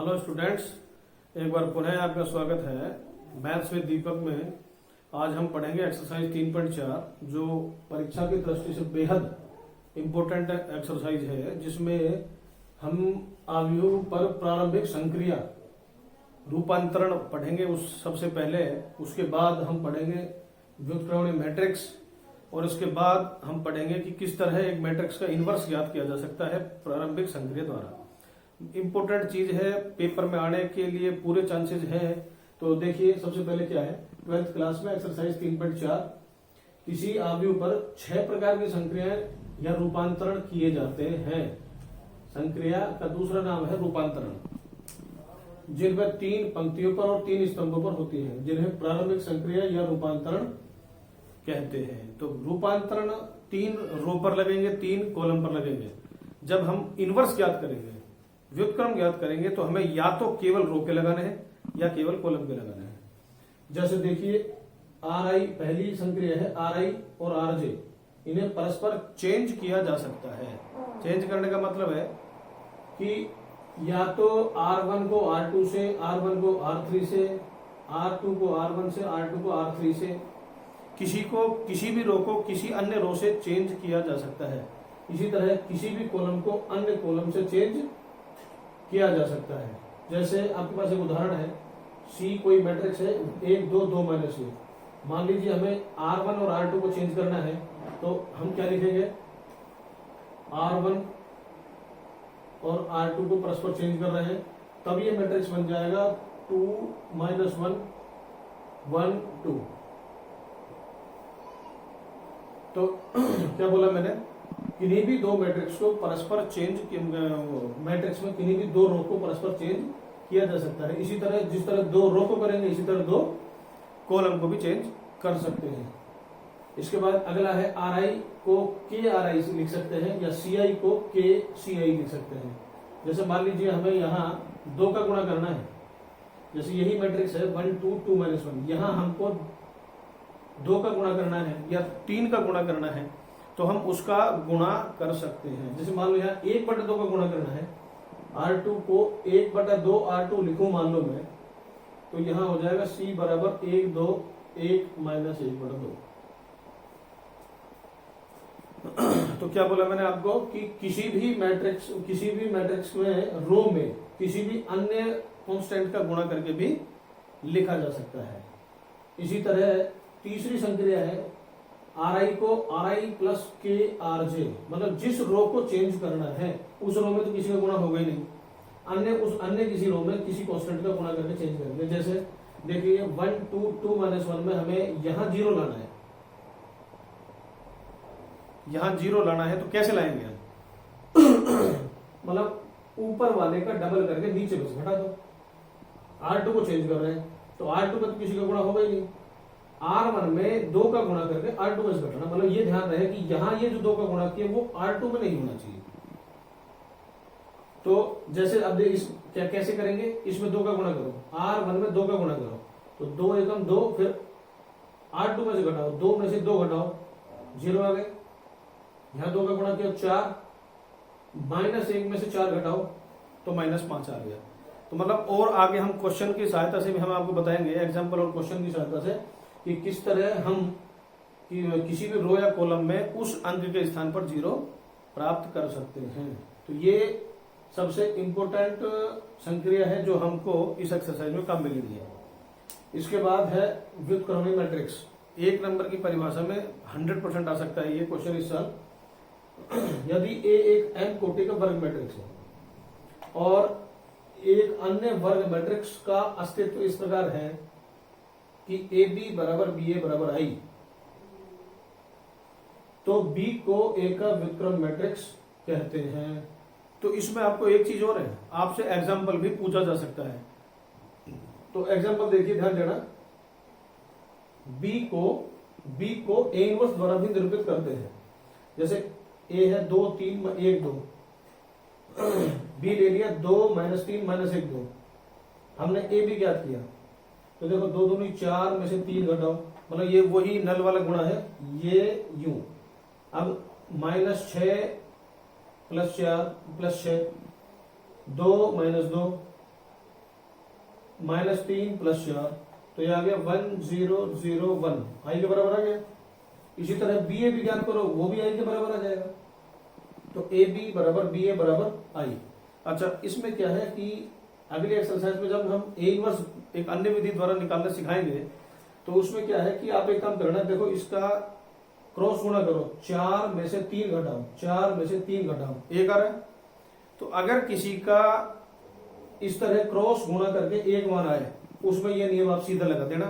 Hello students, एक बार पुनः आपका स्वागत है मैथ्स विद दीपक में। आज हम पढ़ेंगे एक्सरसाइज 3.4 जो परीक्षा की दृष्टि से बेहद इम्पोर्टेंट एक्सरसाइज है, जिसमें हम अवयव पर प्रारंभिक संक्रिया रूपांतरण पढ़ेंगे उस सबसे पहले। उसके बाद हम पढ़ेंगे व्युत्क्रमणी मैट्रिक्स और इसके बाद हम पढ़ेंगे कि किस तरह एक मैट्रिक्स का इनवर्स ज्ञात किया जा सकता है प्रारंभिक संक्रिया द्वारा। इम्पोर्टेंट चीज है, पेपर में आने के लिए पूरे चांसेस हैं। तो देखिए, सबसे पहले क्या है, 12th क्लास में एक्सरसाइज 3.4 किसी अवयव पर 6 प्रकार की संक्रियाएं या रूपांतरण किए जाते हैं। संक्रिया का दूसरा नाम है रूपांतरण, जिनमें 3 पंक्तियों पर और 3 स्तंभों पर होती है, जिन्हें प्रारंभिक संक्रिया या रूपांतरण कहते हैं। तो रूपांतरण 3 रो पर लगेंगे, 3 कॉलम पर लगेंगे। जब हम इनवर्स ज्ञात करेंगे, व्युत्क्रम ज्ञात करेंगे, तो हमें या तो केवल रो के लगाने हैं या केवल कॉलम के लगाने हैं। जैसे देखिए, आर आई पहली संक्रिया है, आर आई और आर जे, इन्हें परस्पर चेंज किया जा सकता है। चेंज करने का मतलब है कि या तो R1 को R2 से, R1 को R3 से, R2 को R1 से, R2 को R3 से, किसी भी रो को किसी अन्य रो से चेंज किया जा सकता है। इसी तरह किसी भी कॉलम को अन्य कॉलम से चेंज किया जा सकता है। जैसे आपके पास एक उदाहरण है, सी कोई मैट्रिक्स है 1 2 2 -1। मान लीजिए हमें R1 और R2 को चेंज करना है, तो हम क्या लिखेंगे, R1 और R2 को परस्पर चेंज कर रहे हैं, तब ये मैट्रिक्स बन जाएगा 2 -1 1 2। तो क्या बोला मैंने, किन्हीं भी दो मैट्रिक्स को परस्पर चेंज, मैट्रिक्स में किन्हीं भी दो रो को परस्पर चेंज किया जा सकता है। इसी तरह जिस तरह 2 रो को करेंगे, इसी तरह 2 कॉलम को भी चेंज कर सकते हैं। इसके बाद अगला है, आर आई को के आर आई से लिख सकते हैं या सी आई को के सी आई लिख सकते हैं। जैसे मान लीजिए हमें यहाँ 2 का गुणा करना है, जैसे यही मैट्रिक्स है 1 2 2 -1, यहाँ हमको 2 का गुणा करना है या 3 का गुणा करना है, तो हम उसका गुणा कर सकते हैं। जैसे मान लो यहाँ 1/2 का गुणा करना है, R2 को 1/2 R2 लिखूं मान लो मैं, तो यहाँ हो जाएगा C बराबर 1 2 1 - 1/2। तो क्या बोला मैंने आपको कि किसी भी मैट्रिक्स में रो में किसी भी अन्य कांस्टेंट का गुणा करके भी लिखा जा सकता है। इसी तरह तीसरी संक्रिया है, आर आई को आर आई प्लस के आर जे, मतलब जिस रो को चेंज करना है उस रो में तो किसी का गुणा होगा ही नहीं, अन्य किसी रो में किसी कांस्टेंट का गुणा करके चेंज करेंगे। जैसे देखिए 1 2 2 -1 में हमें यहाँ 0 लाना है, यहाँ 0 लाना है, तो कैसे लाएंगे हम मतलब ऊपर वाले का डबल करके नीचे बस घटा दो। R2 को चेंज कर रहे हैं, तो R2 में तो किसी का गुणा होगा ही नहीं। R1 में 2 का गुणा करके R2 में से घटाना, मतलब ये ध्यान रहे कि यहाँ ये जो 2 का गुणा किया वो R2 में नहीं होना चाहिए। तो जैसे अब क्या कैसे करेंगे, इसमें 2 का गुणा करो, R1 में 2 का गुणा करो, तो 2 एकम 2, फिर R2 में से घटाओ, 2 में से 2 घटाओ, 0 आ गए। यहाँ 2 का गुणा किया 4, -1 में से 4 घटाओ तो -5 आ गया। तो मतलब और आगे हम क्वेश्चन की सहायता से भी हम आपको बताएंगे, एग्जाम्पल और क्वेश्चन की सहायता से, कि किस तरह हम किसी भी रो या कॉलम में उस अंक के स्थान पर 0 प्राप्त कर सकते हैं। तो ये सबसे इंपॉर्टेंट संक्रिया है जो हमको इस एक्सरसाइज में काम मिलेगी है। इसके बाद है व्युत्क्रमणी मैट्रिक्स। 1 नंबर की परिभाषा में 100% आ सकता है ये क्वेश्चन इस साल। यदि ए एक m कोटि का वर्ग मैट्रिक्स है और एक अन्य वर्ग मैट्रिक्स का अस्तित्व इस प्रकार है कि ए बी बराबर बी ए बराबर आई, तो बी को ए का व्युत्क्रम मैट्रिक्स कहते हैं। तो इसमें आपको एक चीज और है, आपसे एग्जाम्पल भी पूछा जा सकता है। तो एग्जाम्पल देखिए, ध्यान देना, बी को ए इनवर्स द्वारा भी निरूपित करते हैं। जैसे ए है 2 3 1 2, बी ले लिया 2 -3 -1 2, हमने ए भी ज्ञात किया, तो देखो 2 दूनी 4 में से 3 घटाओ, मतलब ये वही नल वाला गुणा है, ये यूं। अब -6 +4 +6, 2 - 2 -3 + 4, तो ये आ गया 1001 आई के बराबर आ गया। इसी तरह बी ए भी ज्ञात करो, वो भी आई के बराबर आ जाएगा। तो ए बी बराबर बी ए बराबर आई। अच्छा, इसमें क्या है कि अगली एक्सरसाइज में जब हम ए इनवर्स एक अन्य विधि द्वारा निकालना सिखाएंगे, तो उसमें क्या है कि आप एक काम करना, देखो इसका क्रॉस गुणा करो, 4 में से 3 घटाओ, 4 में से 3 घटाओ, 1 आ रहा है। तो अगर किसी का इस तरह क्रॉस गुणा करके एक मान आए, उसमें यह नियम आप सीधा लगा देना।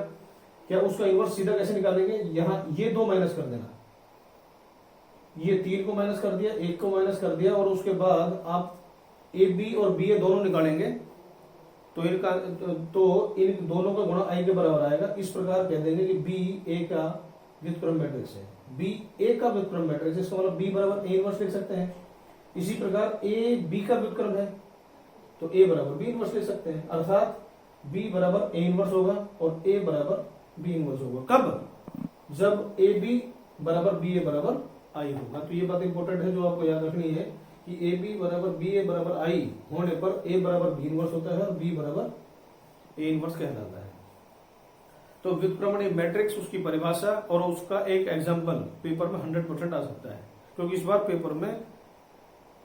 क्या उसका इनवर्स सीधा कैसे निकालेंगे, यहां ये 2 माइनस कर देना, ये 3 को माइनस कर दिया, 1 को माइनस कर दिया, और उसके बाद आप ए बी और बी ए दोनों निकालेंगे, तो इन दोनों का गुणा आई के बराबर आएगा। इस प्रकार कह देंगे कि बी ए का व्युत्क्रम मैट्रिक्स है, बी ए का व्युत्क्रम मैट्रिक्स, इसका मतलब बी बराबर ए इनवर्स लिख सकते हैं। इसी प्रकार ए बी का व्युत्क्रम है, तो ए बराबर बी इनवर्स लिख सकते हैं, अर्थात बी बराबर ए इनवर्स होगा और ए बराबर बी इनवर्स होगा। कब? जब ए बी बराबर बी ए बराबर आई होगा। तो ये बात इंपॉर्टेंट है जो आपको याद रखनी है कि ए बी बराबर बी ए बराबर आई होने पर ए बराबर बी इनवर्स होता है और बी बराबर ए इनवर्स कहलाता है। तो व्युत्क्रमणीय मैट्रिक्स, उसकी परिभाषा और उसका एक एग्जाम्पल पेपर में 100% आ सकता है, क्योंकि इस बार पेपर में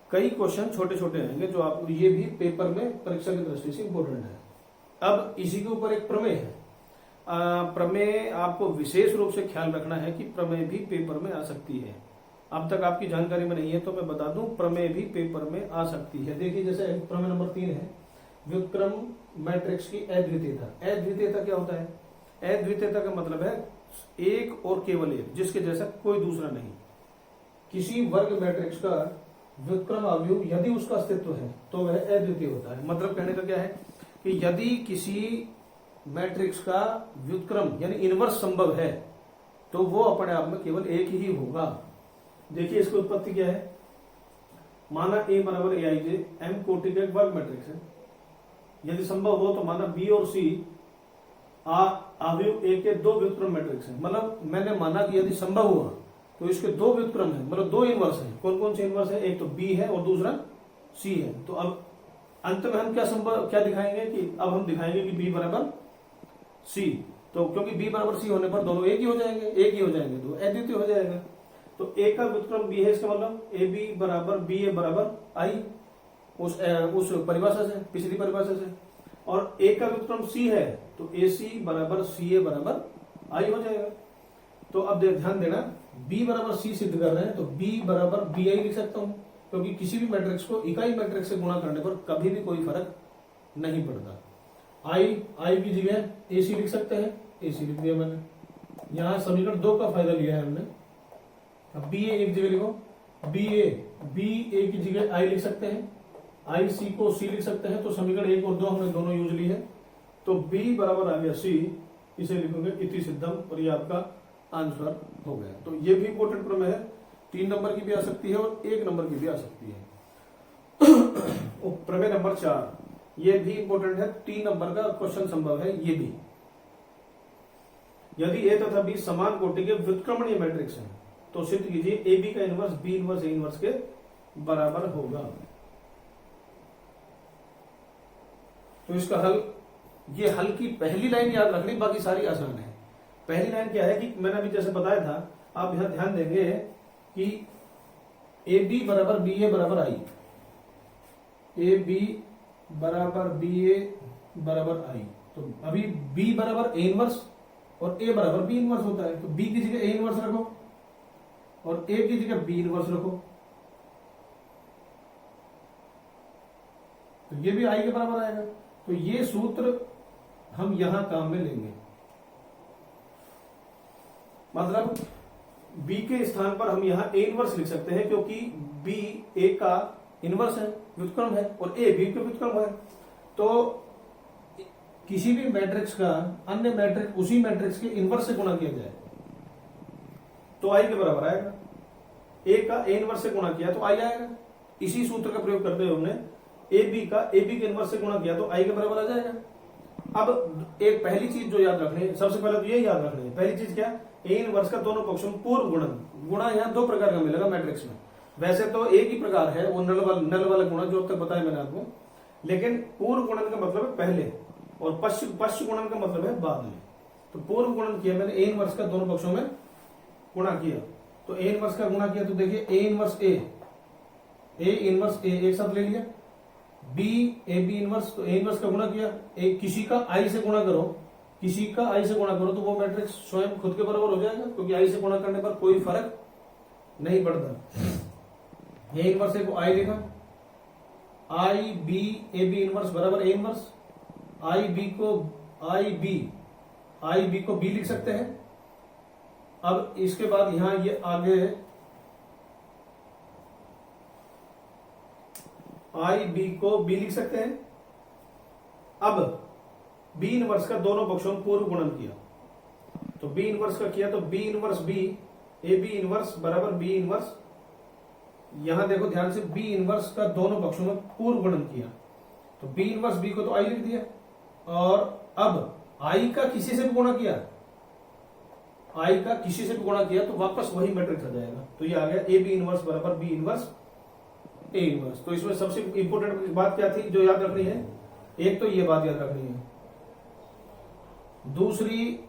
कई क्वेश्चन छोटे छोटे आएंगे जो आपको, ये भी पेपर में परीक्षा की दृष्टि से इंपॉर्टेंट है। अब इसी के ऊपर एक प्रमेय है। प्रमेय आपको विशेष रूप से ख्याल रखना है कि प्रमेय भी पेपर में आ सकती है। अब तक आपकी जानकारी में नहीं है तो मैं बता दूं, प्रमेय भी पेपर में आ सकती है। देखिए, जैसे प्रमेय नंबर 3 है, व्युत्क्रम मैट्रिक्स की अद्वितीयता। अद्वितीयता क्या होता है? अद्वितीयता का मतलब है एक और केवल एक, जिसके जैसा कोई दूसरा नहीं। किसी वर्ग मैट्रिक्स का व्युत्क्रम अवयव यदि उसका अस्तित्व है तो वह अद्वितीय होता है। मतलब कहने का क्या है कि यदि किसी मैट्रिक्स का व्युत्क्रम यानी इनवर्स संभव है तो वो अपने आप में केवल एक ही होगा। देखिए, इसकी उत्पत्ति क्या है। माना ए बराबर ए आई जे एम कोटि का एक वर्ग मैट्रिक्स है। यदि संभव हो तो माना बी और सी अवयव ए के 2 व्युत्क्रम मैट्रिक्स है। मतलब मैंने माना कि यदि संभव हुआ तो इसके 2 व्युत्क्रम है, मतलब 2 इनवर्स है। कौन कौन से इनवर्स है? एक तो बी है और दूसरा सी है। तो अब अंत में हम क्या दिखाएंगे कि अब हम दिखाएंगे कि बी बराबर सी। तो क्योंकि बी बराबर सी होने पर दोनों एक ही हो जाएंगे, तो अद्वितीय हो जाएगा। तो ए का व्युत्क्रम बी है, इसका मतलब ए बी बराबर बी ए बराबर आई, उस परिभाषा से, पिछली परिभाषा से। और ए का व्युत्क्रम सी है तो ए सी बराबर सी ए बराबर आई हो जाएगा। तो अब ध्यान देना, बी बराबर सी सिद्ध कर रहे हैं तो बी बराबर बी आई लिख सकता हूं, क्योंकि किसी भी मैट्रिक्स को इकाई मैट्रिक्स से गुणा करने पर कभी भी कोई फर्क नहीं पड़ता। आई की जगह ए सी लिख सकते हैं, ए सी लिख दिया मैंने। यहां समीकरण 2 का फायदा लिया है हमने। अब बी ए एक जगह लिखो, बी ए की जगह आई लिख सकते हैं, आई सी को सी लिख सकते हैं। तो समीकरण 1 और 2 हमने दोनों यूज ली है। तो बी बराबर आ गया सी, इसे लिखोगे इति सिद्धम, और ये आपका आंसर हो गया। तो ये भी इंपॉर्टेंट प्रमेय है, 3 नंबर की भी आ सकती है और 1 नंबर की भी आ सकती है। प्रमेय नंबर 4, ये भी इंपॉर्टेंट है, 3 नंबर का क्वेश्चन संभव है ये भी। यदि ए तथा बी समान कोटि के व्युत्क्रमणीय मैट्रिक्स है तो सिद्ध कीजिए ए बी का inverse B inverse A inverse के बराबर होगा। तो इसका हल, ये हल की पहली लाइन याद रखनी, बाकी सारी आसान है। पहली लाइन क्या है कि मैंने अभी जैसे बताया था, आप यहां ध्यान देंगे कि ए बी बराबर बी ए बराबर आई, ए बी बराबर बी ए बराबर आई। तो अभी बी बराबर ए इनवर्स और ए बराबर बी इनवर्स होता है। तो बी की जगह ए इनवर्स रखो और ए की जगह बी इनवर्स रखो, तो ये भी आई के बराबर आएगा। तो ये सूत्र हम यहां काम में लेंगे। मतलब बी के स्थान पर हम यहां ए इनवर्स लिख सकते हैं, क्योंकि बी ए का इनवर्स है, व्युत्क्रम है, और ए बी का व्युत्क्रम है। तो किसी भी मैट्रिक्स का अन्य मैट्रिक्स उसी मैट्रिक्स के इनवर्स से गुणा किया जाए तो आई के बराबर आएगा। ए का ए इनवर्स से गुणा किया तो आई आएगा। इसी सूत्र का प्रयोग करते हुए हमने ए बी के इनवर्स से गुणा किया तो आई के बराबर आ जाएगा। अब एक पहली चीज जो याद रखनी है, सबसे पहले तो ये याद रखनी है, पहली चीज क्या, ए इनवर्स का दोनों पक्षों में पूर्व गुणन। गुणा यहाँ 2 प्रकार का मिलेगा मैट्रिक्स में। वैसे तो एक ही प्रकार है, वो नल वाला गुणा जो अब तक बताया मैंने आपको, लेकिन पूर्व गुणन का मतलब है पहले और पश्च गुणन का मतलब है बाद में। तो पूर्व गुणन किया मैंने, ए इनवर्स का दोनों पक्षों में गुणा किया। तो ए इनवर्स का गुणा किया तो देखिए ए इनवर्स ए एक साथ ले लिया, बी ए बी इनवर्स, तो ए इनवर्स का गुणा किया, किसी का आई से गुणा करो, किसी का आई से गुणा करो तो वो मैट्रिक्स स्वयं खुद के बराबर हो जाएगा, क्योंकि आई से गुणा करने पर कोई फर्क नहीं पड़ता। ए इनवर्स ए को आई लिखा, आई बी ए बी इनवर्स बराबर ए इनवर्स, आई बी को बी लिख सकते हैं। अब इसके बाद यहां ये आगे आई बी को बी लिख सकते हैं। अब बी इनवर्स का दोनों पक्षों में पूर्व गुणन किया, तो बी इनवर्स का किया तो B inverse B A B inverse बराबर बी इनवर्स, यहां देखो ध्यान से, बी इनवर्स का दोनों पक्षों में पूर्व गुणन किया, तो बी इनवर्स बी को तो आई लिख दिया, और अब आई का किसी से भी गुणा किया, आई का किसी से भी गुणा किया तो वापस वही मैट्रिक्स आ जाएगा। तो ये आ गया ए बी इनवर्स बराबर बी इनवर्स ए इनवर्स। तो इसमें सबसे इंपोर्टेंट बात क्या थी जो याद रखनी है, एक तो ये बात याद रखनी है, दूसरी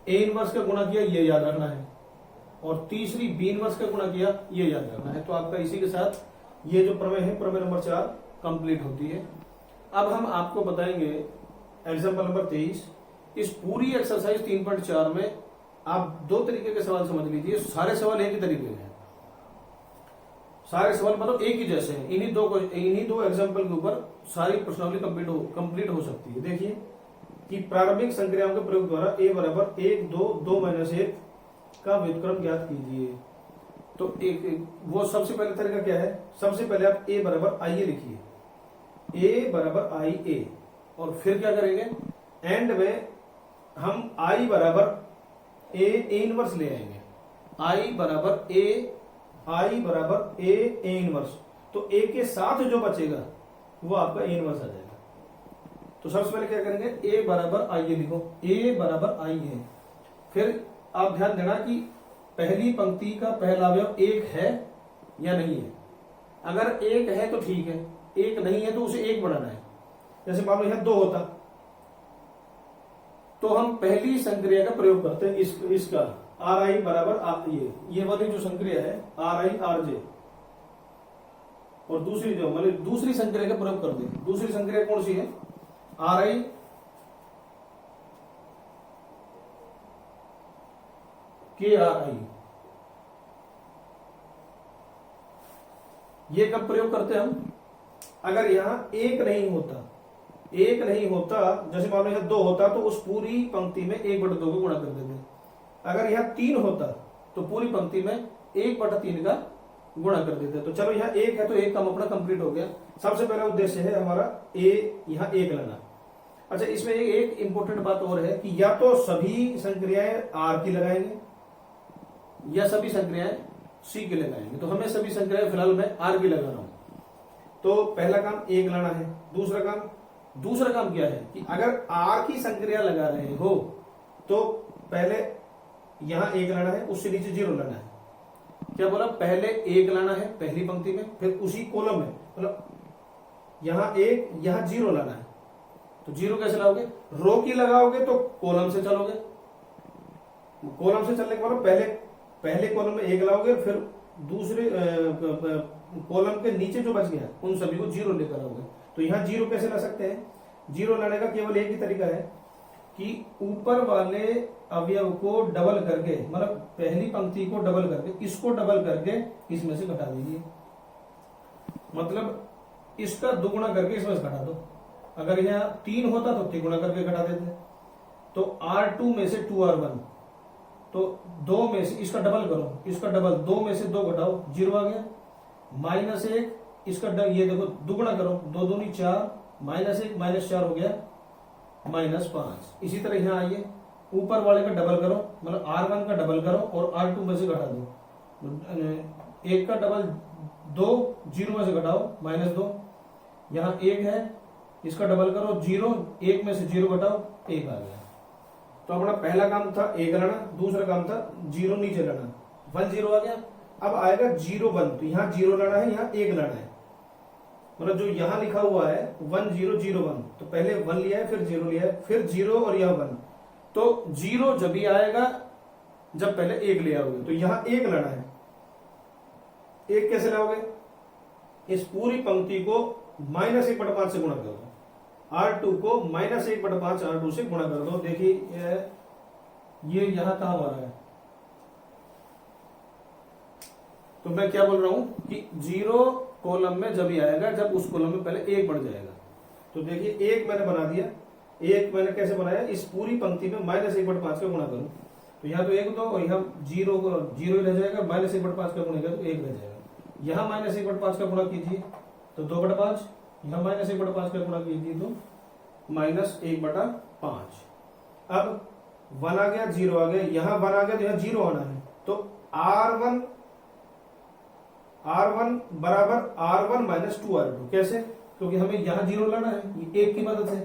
ए इनवर्स का गुणा किया ये याद रखना है, और तीसरी बी इनवर्स का गुणा किया ये याद रखना है। तो आपका इसी के साथ ये जो प्रमेय है, प्रमेय नंबर 4 कंप्लीट होती है। अब हम आपको बताएंगे एग्जाम्पल नंबर 23। इस पूरी एक्सरसाइज 3.4 में आप दो तरीके के सवाल समझ लीजिए, सारे सवाल एक ही तरीके के हैं, सारे सवाल मतलब एक ही जैसे हैं। इन्हीं दो एग्जाम्पल के ऊपर सारी प्रश्नावली कंप्लीट हो सकती है। देखिए कि प्रारंभिक संक्रियाओं के प्रयोग द्वारा ए बराबर 1 2 2 - 1 का व्युत्क्रम ज्ञात कीजिए। तो एक वो सबसे पहले तरीका क्या है, सबसे पहले आप ए बराबर आई ए लिखिए, ए बराबर आई ए, और फिर क्या करेंगे, एंड में हम आई बराबर ए इनवर्स ले आएंगे, आई बराबर ए इनवर्स, तो ए के साथ जो बचेगा वो आपका ए इनवर्स आ जाएगा। तो सबसे पहले क्या करेंगे, ए बराबर आई ए लिखो, ए बराबर आई ए। फिर आप ध्यान देना कि पहली पंक्ति का पहला अवयव एक है या नहीं है। अगर एक है तो ठीक है, एक नहीं है तो उसे एक बढ़ाना है। जैसे मान लो यहां 2 होता तो हम पहली संक्रिया का प्रयोग करते हैं, इसका आर आई बराबर ये वाली जो संक्रिया है आर आई आर जे, और दूसरी जो मतलब दूसरी संक्रिया का प्रयोग करते हैं। दूसरी संक्रिया कौन सी है, आर आई के आर आई, ये कब प्रयोग करते हैं हम, अगर यहां एक नहीं होता, जैसे मान लो यहां 2 होता तो उस पूरी पंक्ति में 1/2 को गुणा कर देते। अगर यहां 3 होता तो पूरी पंक्ति में 1/3 का गुणा कर देते। तो चलो यहाँ 1 है तो 1 काम अपना कंप्लीट हो गया। सबसे पहला उद्देश्य है हमारा यहाँ 1 लाना। अच्छा, इसमें एक इंपॉर्टेंट बात और है कि या तो सभी संक्रियाएं आर की लगाएंगे या सभी संक्रियाएं सी की लगाएंगे। तो हमें सभी संक्रियाएं फिलहाल मैं आर की लगा रहा हूं। तो पहला काम 1 लाना है। दूसरा काम क्या है कि अगर आर की संक्रिया लगा रहे हो तो पहले यहां 1 लाना है, उससे नीचे 0 लाना है। क्या बोला, पहले 1 लाना है पहली पंक्ति में, फिर उसी कॉलम में मतलब यहां 1 यहां 0 लाना है। तो 0 कैसे लाओगे, रो की लगाओगे तो कॉलम से चलोगे, कॉलम से चलने के बाद पहले कॉलम में 1 लाओगे, फिर दूसरे कॉलम के नीचे जो बच गया उन सभी को 0 लेकर आओगे। तो यहां 0 कैसे ला सकते हैं, 0 लाने का केवल एक ही तरीका है कि ऊपर वाले अवयव को डबल करके, मतलब पहली पंक्ति को डबल करके, इसको डबल करके इसमें से घटा दीजिए। मतलब इसका दुगुना करके इसमें से घटा दो। अगर यहाँ 3 होता तो 3 गुना करके घटा देते। तो R2 में से 2R1, तो 2 में से इसका डबल करो, इसका डबल 2 में से 2 घटाओ, 0 आ गया। -1 इसका ये देखो दुगुना करो, 2 दूनी 4, -1 -4 हो गया -5। इसी तरह यहाँ आइए, ऊपर वाले का डबल करो, मतलब R1 का डबल करो और R2 में से घटा दो। 1 का डबल 2, 0 में से घटाओ -2। यहाँ 1 है, इसका डबल करो 0, 1 में से 0 घटाओ 1 आ गया। तो अपना पहला काम था 1 लाना, दूसरा काम था 0 नीचे लाना, 1 0 आ गया। अब आएगा 0 1, तो यहाँ 0 लाना है, यहाँ 1 लाना है, मतलब जो यहाँ लिखा हुआ है 1001, तो पहले 1 लिया है, फिर 0 लिया है, फिर 0 और यह 1, तो 0 जब भी आएगा जब पहले 1 ले आओगे। तो यहां 1 लड़ा है, 1 कैसे लाओगे? इस पूरी पंक्ति को -1/5 से गुणा कर दो, R2 को -1/5 R2 से गुणा कर दो। देखिए ये यहां कहां आ रहा है, तो मैं क्या बोल रहा हूं कि 0 कॉलम में जब ही आएगा जब उस कॉलम में पहले 1 बढ़ जाएगा। तो देखिए 1 मैंने बना दिया, 1 मैंने कैसे बनाया? इस पूरी पंक्ति में -1/5 का गुणा करूं, तो यहाँ तो 1 तो, और यहाँ 0 ही रह जाएगा, -1/5 का गुणा तो 1 रह जाएगा। यहाँ -1/5 का गुणा कीजिए तो 2/5, यहाँ -1/5 का गुणा कीजिए तो -1/5। अब 1 आ गया, 0 आ गया, यहाँ 1 आ गया तो यहाँ 0 आना है। तो R1 बराबर R1 - 2R2। कैसे? क्योंकि हमें यहाँ 0 लाना है 1 की मदद से,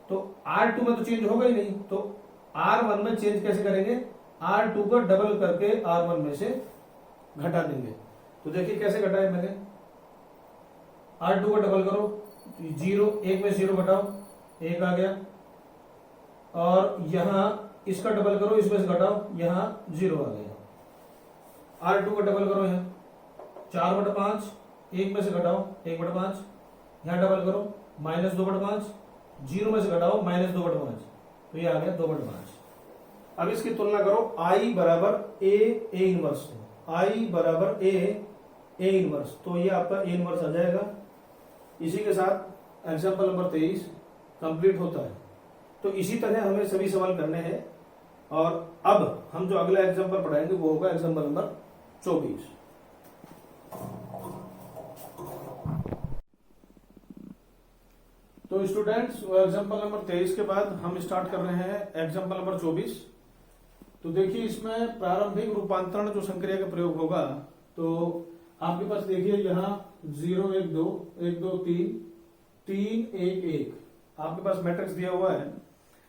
तो R2 में तो चेंज होगा ही नहीं, तो R1 में चेंज कैसे करेंगे? R2 को डबल करके R1 में से घटा देंगे। तो देखिए कैसे घटाए मैंने, R2 को डबल करो, 0, 1 में 0 घटाओ, 1 आ गया, और यहां इसका डबल करो, इसमें से घटाओ, यहां 0 आ गया। R2 को डबल करो, यहां 4/5, 1 में से घटाओ 1/5, यहां डबल करो -2/5, 0 में से घटाओ -2/5, तो ये आ गया 2/5। अब इसकी तुलना करो, I बराबर A इनवर्स, I बराबर A इनवर्स, तो ये आपका A इनवर्स आ जाएगा। इसी के साथ एग्जाम्पल नंबर 23 कंप्लीट होता है। तो इसी तरह हमें सभी सवाल करने हैं, और अब हम जो अगला एग्जाम्पल पढ़ाएंगे वो होगा एग्जाम्पल नंबर 24। तो स्टूडेंट्स, एग्जाम्पल नंबर 23 के बाद हम स्टार्ट कर रहे हैं एग्जाम्पल नंबर 24। तो देखिए इसमें प्रारंभिक रूपांतरण जो संक्रिया का प्रयोग होगा, तो आपके पास देखिए यहाँ 0 1 2 1 2 3 3 1 1 आपके पास मैट्रिक्स दिया हुआ है।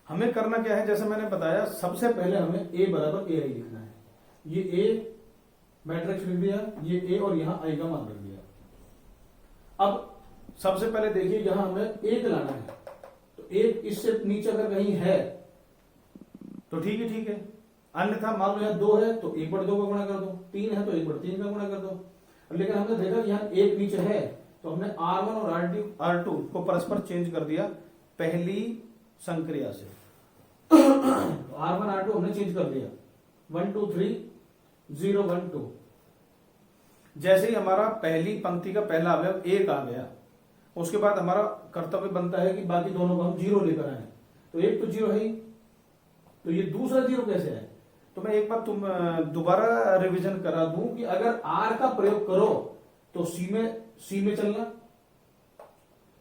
हमें करना क्या है, जैसे मैंने बताया, सबसे पहले हमें A बराबर AI लिखना है। ये A मैट्रिक्स लिख दिया, ये A और यहाँ I का मान रख दिया। अब सबसे पहले देखिए यहाँ हमें 1 लाना है, तो 1 इससे नीचे अगर कहीं है तो ठीक है, अन्यथा मान लो यहाँ 2 है तो 1/2 का गुणा कर दो, 3 है तो 1/3 का गुणा कर दो। लेकिन हमने देखा यहाँ 1 नीचे है, तो हमने R1 और R2 को परस्पर चेंज कर दिया पहली संक्रिया से। R1 R2 हमने चेंज कर दिया, 1 2 3 0 1 2। जैसे ही हमारा पहली पंक्ति का पहला अवयव 1 आ गया, उसके बाद हमारा कर्तव्य बनता है कि बाकी दोनों को हम 0 लेकर आए। तो 1 तो 0 है ही, तो ये दूसरा 0 कैसे है? तो मैं एक बार तुम दोबारा रिवीजन करा दूं कि अगर R का प्रयोग करो तो C में चलना,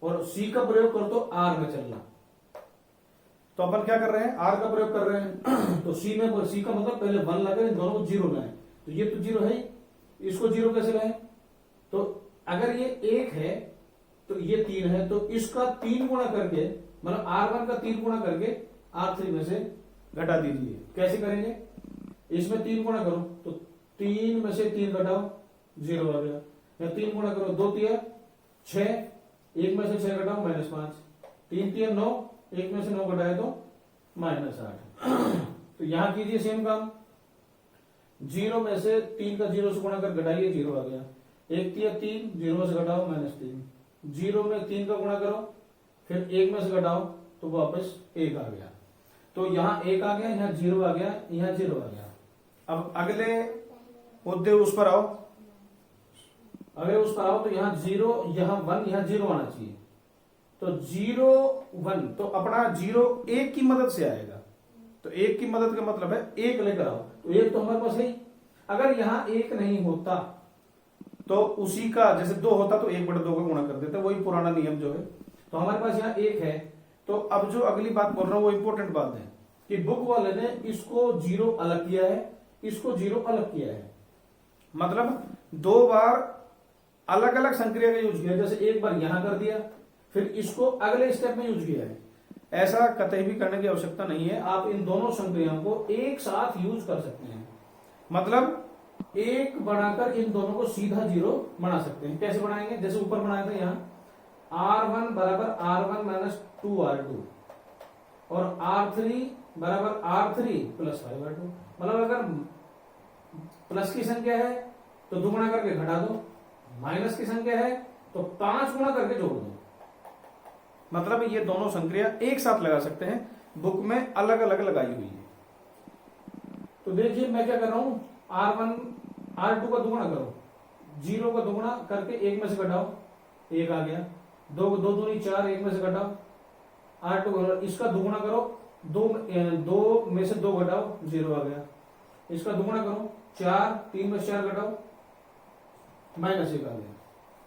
और C का प्रयोग करो तो R में चलना। तो अपन क्या कर रहे हैं, R का प्रयोग कर रहे हैं तो C का मतलब पहले 1 लगा, इन दोनों को 0 लाए, तो ये तो 0 है, इसको 0 कैसे लाए? तो अगर ये 1 है तो ये 3 है, तो इसका 3 गुणा करके, मतलब R1 का 3 गुणा करके R3 में से घटा दीजिए। कैसे करेंगे? इसमें 3 गुणा करो तो 3 में से 3 घटाओ 0 आ गया, या 3 गुणा करो 2 3 6, 1 में से 6 घटाओ -5, 3 3 9, 1 में से 9 घटाए तो -8। तो यहां कीजिए सेम काम, 0 में से 3 का 0 से गुणा कर घटाइए, 0 आ गया, 1 3 3, 0 में से घटाओ -3, 0 में 3 का गुणा करो, फिर 1 में से घटाओ तो वापस 1 आ गया। तो यहाँ 1 आ गया, यहाँ 0 आ गया, यहाँ 0 आ गया। अब अगले मुद्दे उस पर आओ, तो यहाँ 0, यहाँ 1, यहाँ 0 आना चाहिए। तो 0 1, तो अपना 0 1 की मदद से आएगा, तो 1 की मदद का मतलब है 1 लेकर आओ, तो 1 तो हमारे पास है। अगर यहाँ 1 नहीं होता तो उसी का, जैसे 2 होता तो 1/2 का गुणा कर देते, वही पुराना नियम जो है। तो हमारे पास यहाँ 1 है। तो अब जो अगली बात बोल रहा हूं वो इंपॉर्टेंट बात है कि बुक वाले ने इसको 0 अलग किया है, इसको 0 अलग किया है, मतलब 2 बार अलग अलग संक्रिया का यूज किया। जैसे एक बार यहां कर दिया, फिर इसको अगले स्टेप में यूज किया है। ऐसा कतई भी करने की आवश्यकता नहीं है, आप इन दोनों संक्रियाओं को एक साथ यूज कर सकते हैं, मतलब 1 बनाकर इन दोनों को सीधा 0 बना सकते हैं। कैसे बनाएंगे? जैसे ऊपर बनाया था, यहाँ R1 बराबर R1 माइनस 2R2 और R3 बराबर R3 प्लस 5R2। मतलब अगर प्लस की संख्या है तो दुगुना करके घटा दो, माइनस की संख्या है तो 5 गुना करके जोड़ दो। मतलब ये दोनों संक्रिया एक साथ लगा सकते हैं, बुक में अलग अलग लगाई हुई है। तो देखिए मैं क्या कर रहा हूं, R2 का दुगुना करो, 0 का दुगुना करके 1 में से घटाओ, 1 आ गया। 2 दूनी 4, 1 में से घटाओ, R2 करो। इसका दुगुना करो, 2 में से 2 घटाओ, 0 आ गया। इसका दुगुना करो, 4, 3 में से 4 घटाओ, -1 आ गया।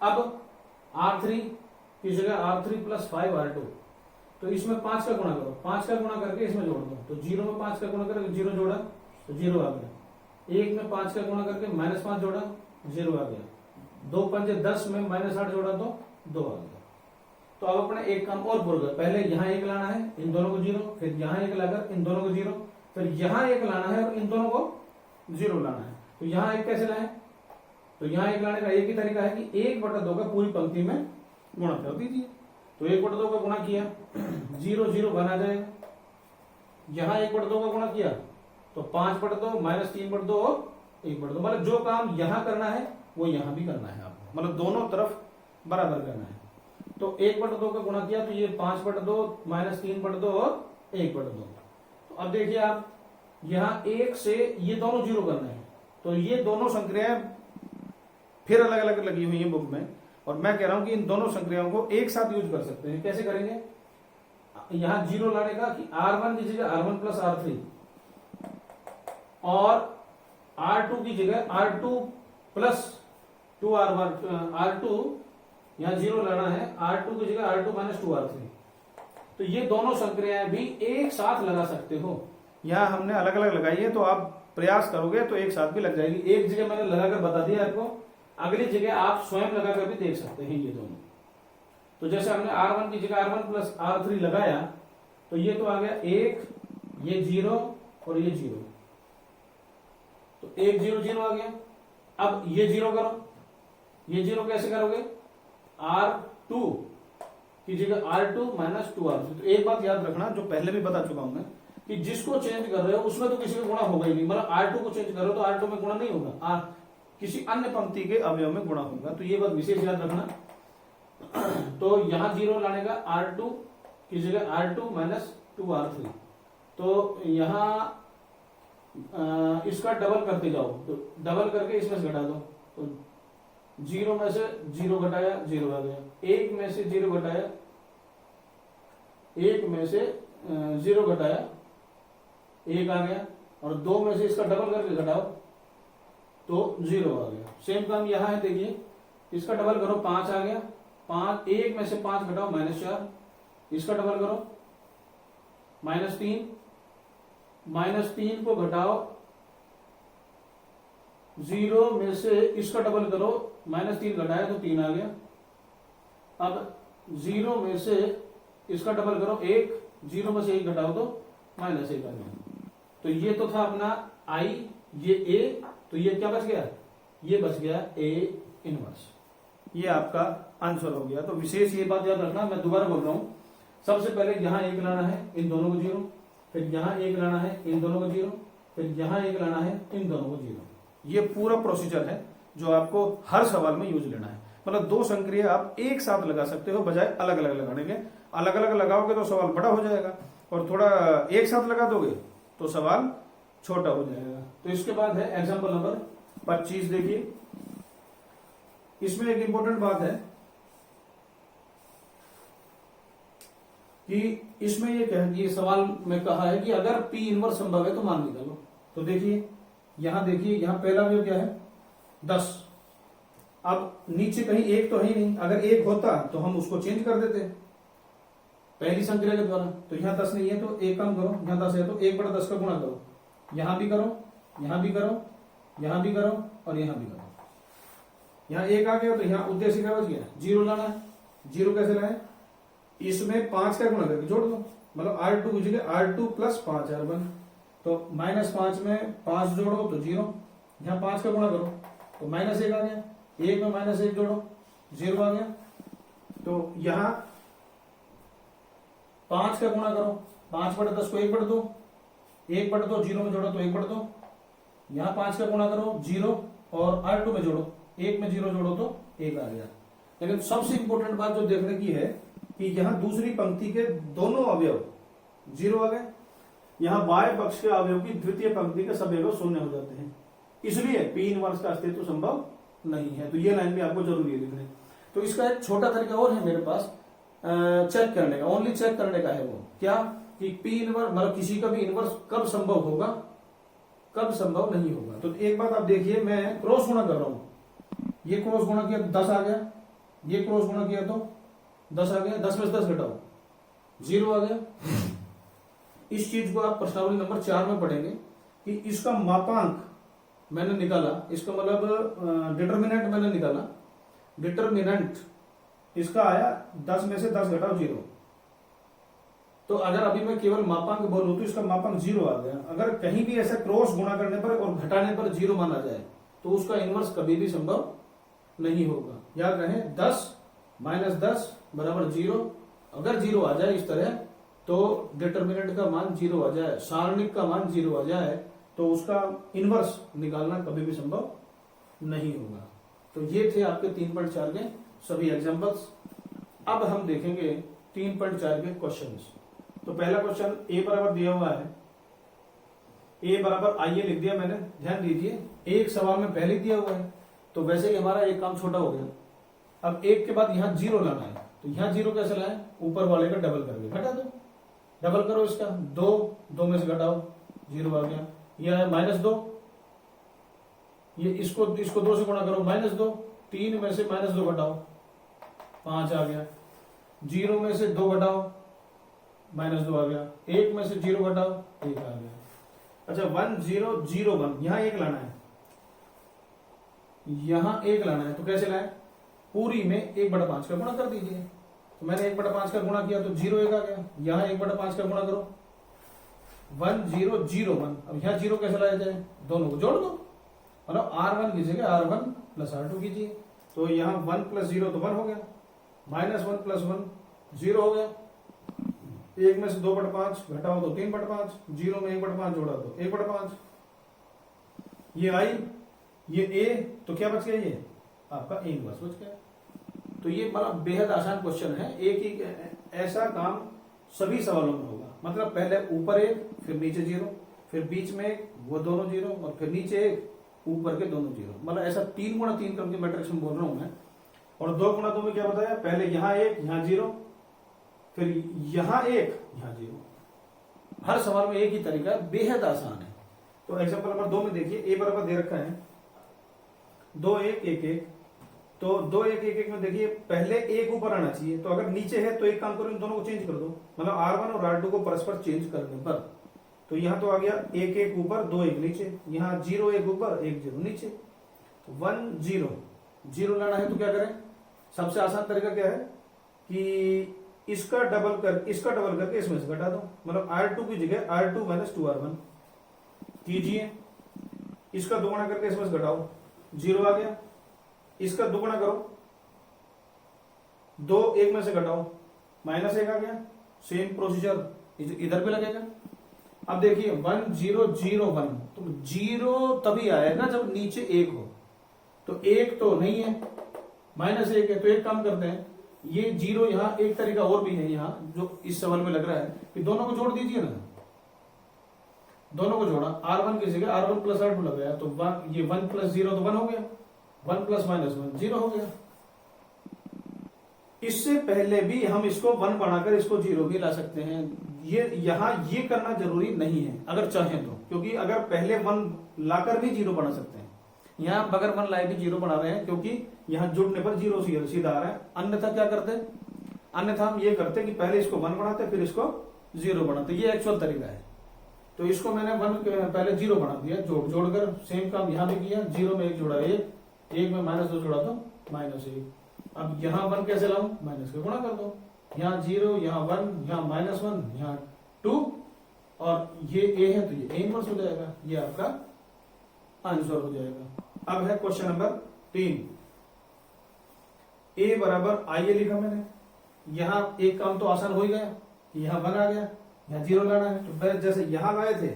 अब R3 की जगह R3 प्लस 5R2, तो इसमें 5 का गुणा करो, 5 का गुणा करके इसमें जोड़ दो। तो 0 में 5 का गुणा करके 0 जोड़ा तो 0 आ गया। 1 में 5 का गुणा करके -5 जोड़ा, 0 आ गया। 2 पंजे 10 में -8 जोड़ा तो 2 आ गया। तो अब अपने एक काम और पूरा कर, पहले यहाँ 1 लाना है, इन दोनों को 0, फिर यहाँ 1 लाकर इन दोनों को 0, फिर यहाँ 1 लाना है और इन दोनों को 0 लाना है। तो यहाँ 1 कैसे लाए? तो यहाँ 1 लाने का एक ही तरीका है कि 1/2 का पूरी पंक्ति में गुणा कर दीजिए। तो 1/2 का गुणा किया, 0 0 बना जाएगा। यहाँ 1/2 का गुणा किया तो 5/2 -3/2 और 1/2। मतलब जो काम यहाँ करना है वो यहाँ भी करना है आपको, मतलब दोनों तरफ बराबर करना है। तो 1/2 का गुणा किया तो ये 5/2 -3/2 और 1/2। तो अब देखिए आप यहाँ 1 से ये दोनों 0 करना है, तो ये दोनों संक्रियाएं फिर अलग अलग लगी हुई है बुक में, और मैं कह रहा हूं कि इन दोनों संक्रियाओं को एक साथ यूज कर सकते हैं। कैसे करेंगे? यहां 0 लाने का कि R1 की जगह R1 प्लस R3 और R2 की जगह R2 प्लस 2R2, यहां 0 लाना है, R2 की जगह R2 माइनस 2R3। तो ये दोनों संक्रियाएं भी एक साथ लगा सकते हो। यहां हमने अलग अलग लगाई है, तो आप प्रयास करोगे तो एक साथ भी लग जाएगी। एक जगह मैंने लगाकर बता दिया आपको, अगली जगह आप स्वयं लगाकर भी देख सकते हैं ये दोनों। तो जैसे हमने R1 की जगह R1 प्लस R3 लगाया तो ये तो आ गया 1, ये 0 और ये 0, तो 1 0 0 आ गया। अब ये 0 करो, ये 0 कैसे करोगे? R2 की जगह R2 माइनस 2R3। तो एक बात याद रखना जो पहले भी बता चुका हूं मैं, कि जिसको चेंज कर रहे हो उसमें तो किसी में गुणा होगा ही नहीं। मतलब R2 को चेंज कर रहे हो तो R2 में गुणा नहीं होगा, किसी अन्य पंक्ति के अवयव में गुणा होगा। तो ये बात विशेष याद रखना। तो यहां 0 लाने का, R2 की जगह R2 माइनस 2R3। तो यहां इसका डबल करते जाओ, तो डबल करके इसमें से घटा दो। तो 0 में से 0 घटाया, 0 आ गया। 1 में से 0 घटाया, 1 में से 0 घटाया, 1 आ गया। और 2 में से इसका डबल करके घटाओ तो 0 आ गया। सेम काम यहां है, देखिए इसका डबल करो, 5 आ गया। 1 में से 5 घटाओ, -4। इसका डबल करो, -3। -3 को घटाओ, 0 में से इसका डबल करो, -3 घटाया तो 3 आ गया। अब 0 में से इसका डबल करो, 1, 0 में से 1 घटाओ तो -1 आ गया। तो ये तो था अपना I, ये A, तो ये क्या बच गया? ये बच गया A इनवर्स। ये आपका आंसर हो गया। तो विशेष ये बात याद रखना, मैं दोबारा बोल रहा हूं, सबसे पहले यहां 1 लाना है, इन दोनों को 0, फिर यहां 1 लाना है, इन दोनों को 0, फिर यहां 1 लाना है, इन दोनों को 0। ये पूरा प्रोसीजर है जो आपको हर सवाल में यूज लेना है। मतलब 2 संक्रिया आप एक साथ लगा सकते हो बजाय अलग अलग लगाने के। अलग अलग लगाओगे तो सवाल बड़ा हो जाएगा, और थोड़ा एक साथ लगा दोगे तो सवाल छोटा हो जाएगा। तो इसके बाद है एग्जाम्पल नंबर 25। देखिए इसमें एक इंपॉर्टेंट बात है कि इसमें ये सवाल में कहा है कि अगर P इनवर्स संभव है तो मान निकालो। तो देखिए यहां पहला अवयव क्या है? 10। अब नीचे कहीं 1 तो है ही नहीं, अगर 1 होता तो हम उसको चेंज कर देते पहली संक्रिया के द्वारा। तो यहाँ 10 नहीं है तो 1 कम करो, यहाँ 10 है तो 1/10 का गुणा करो, यहां भी करो, यहां भी करो, यहां भी करो और यहां भी करो। यहां 1 आ गया तो यहां उद्देश्य क्या बच गया? 0 लाना है। 0 कैसे लाए? इसमें 5 का गुणा करके जोड़ दो, मतलब R2 की जगह R2 प्लस 5 R1। तो -5 में 5 जोड़ो तो 0, यहां 5 का गुणा करो तो -1 आ गया। 1 में -1 जोड़ो, 0 आ गया। तो यहां 5 का गुणा करो, 5/10 को 1/2, 1/2 जीरो में जोड़ो तो 1/2, यहां 5 का गुणा करो जीरो और R2 में जोड़ो, 1 में जीरो जोड़ो तो 1 आ गया। लेकिन सबसे इंपॉर्टेंट बात जो देखने की है कि यहां दूसरी पंक्ति के दोनों अवयव 0 आ गए, यहां बाएं पक्ष के अवयव की द्वितीय पंक्ति के सब अवयव 0 हो जाते हैं, इसलिए P इनवर्स का अस्तित्व संभव नहीं है। तो ये लाइन भी आपको जरूरी है लिखने। तो इसका एक छोटा तरीका और है मेरे पास चेक करने का, ओनली चेक करने का है वो क्या कि P इनवर्स मतलब किसी का भी इनवर्स कब संभव होगा कब संभव नहीं होगा। तो एक बात आप देखिए, मैं क्रॉस गुणा कर रहा हूं, ये क्रॉस गुणा किया 10 आ गया, ये क्रॉस गुणा किया तो 10 आ गया, 10 में से 10 घटाओ 0 आ गया। इस चीज को आप प्रश्नावली नंबर 4 में पढ़ेंगे कि इसका मापांक मैंने निकाला, इसका मतलब डिटर्मिनेंट मैंने निकाला, डिटर्मिनेंट इसका आया 10 में से 10 घटाओ 0। तो अगर अभी मैं केवल मापांक बोलूं तो इसका मापांक 0 आ गया। अगर कहीं भी ऐसा क्रॉस गुणा करने पर और घटाने पर 0 माना जाए तो उसका इनवर्स कभी भी संभव नहीं होगा। याद रहे 10 - 10 बराबर 0। अगर 0 आ जाए इस तरह तो डिटर्मिनेंट का मान 0 आ जाए, सारणिक का मान 0 आ जाए तो उसका इनवर्स निकालना कभी भी संभव नहीं होगा। तो ये थे आपके 3.4 के सभी एग्जांपल्स। अब हम देखेंगे 3.4 के क्वेश्चंस। तो पहला क्वेश्चन ए बराबर दिया हुआ है, ए बराबर आइए लिख दिया मैंने, ध्यान दीजिए एक सवाल में पहले दिया हुआ है तो वैसे ही हमारा एक काम छोटा हो गया। अब एक के बाद यहां 0 लाना है, तो यहां 0 कैसे लाए, ऊपर वाले का डबल करके घटा दो, डबल करो इसका 2 में से घटाओ 0 आ गया। यह है -2, ये इसको 2 से गुणा करो -2, 3 में से -2 घटाओ 5 आ गया, 0 में से 2 घटाओ -2 आ गया, 1 में से 0 घटाओ 1 आ गया। अच्छा 1 0 0 1 यहां 1 लाना है, यहां 1 लाना है तो कैसे लाए, पूरी में 1/5 का गुणा कर दीजिए। तो मैंने 1/5 का गुणा किया तो 0 1 आ गया, यहां 1/5 का गुणा करो 1 0 0 1। अब यहां 0 कैसे लाया जाए, दोनों को जोड़ दो, मतलब R1 की जगह R1 + R2 कीजिए। तो यहां 1 + 0 तो 1 हो गया, -1 + 1 0 हो गया, 1 में से 2/5 घटाओ तो 3/5, 0 में 1/5 जोड़ा तो 1/5। ये आई, ये ए, तो क्या बच गया, ये आपका ए इनवर्स बच गया। तो ये बड़ा बेहद आसान क्वेश्चन है, एक ही ऐसा काम सभी सवालों में होगा। मतलब पहले ऊपर 1 फिर नीचे 0, फिर बीच में 1 वो दोनों 0 और फिर नीचे 1 ऊपर के दोनों 0। मतलब ऐसा 3 गुणा 3 क्रम के मैट्रिक्स में बोल रहा हूं मैं। और 2 गुणा 2 में क्या बताया, पहले यहां 1 यहां 0, फिर यहां 1 यहां 0। हर सवाल में एक ही तरीका है, बेहद आसान है। तो एग्जांपल नंबर 2 में देखिए, ए बराबर दे रखा है 2 1 1 1। तो 2 1 1 1 में देखिए पहले 1 ऊपर आना चाहिए, तो अगर नीचे है तो एक काम करो इन दोनों को चेंज कर दो, मतलब R1 और R2 को परस्पर चेंज करने पर। तो यहां तो आ गया 1 1 ऊपर 2 1 नीचे, यहां 0 1 ऊपर 1 0 नीचे। तो 1 0 0 लाना है तो क्या करें, सबसे आसान तरीका क्या है कि इसका डबल करके इसमें से घटा दो, मतलब R2 की जगह R2 - 2R1 कीजिए। इसका दोगुना करके इसमें से घटाओ 0 आ गया, इसका दोगुना करो 2 1 में से घटाओ -1 आ गया। सेम प्रोसीजर इधर भी लगेगा। अब देखिए 1 0 0 1, तो 0 तभी आएगा जब नीचे 1 हो, तो 1 तो नहीं है, -1 है। तो एक काम करते हैं, ये 0 यहां एक तरीका और भी है, यहां जो इस सवाल में लग रहा है कि दोनों को जोड़ दीजिए ना, दोनों को जोड़ा, R1 की जगह R1 + R2 लगाया तो 1 ये 1 + 0 तो 1 हो गया, 1 + -1 0 हो गया। इससे पहले भी हम इसको 1 बनाकर इसको 0 भी ला सकते हैं। ये यहां ये करना जरूरी नहीं है अगर चाहें तो, क्योंकि अगर पहले 1 लाकर भी 0 बना सकते हैं। यहां बगैर 1 लाए भी 0 बना रहे हैं, क्योंकि यहां जुड़ने पर 0 सीधा आ रहा है। अन्यथा क्या करते, अन्यथा हम ये करते कि पहले इसको 1 बनाते फिर इसको 0 बनाते, ये एक्चुअल तरीका है। तो इसको मैंने 1 पहले 0 बना दिया, जोड़कर सेम काम यहां भी किया, 0 में 1 जोड़ा 1 में -2 जोड़ा तो -1। अब यहां 1 कैसे लाऊं, माइनस के गुणा कर दो, यहां 0 यहां 1 यहां -1 यहां 2 और ये ए है तो ये ए इनवर्स हो जाएगा, ये आपका आंसर हो जाएगा। अब है क्वेश्चन नंबर 3। ए बराबर आइए लिखा मैंने, यहाँ एक काम तो आसान हो ही गया, यहाँ 1 आ गया, यहाँ 0 लाना है। तो जैसे यहाँ लाए थे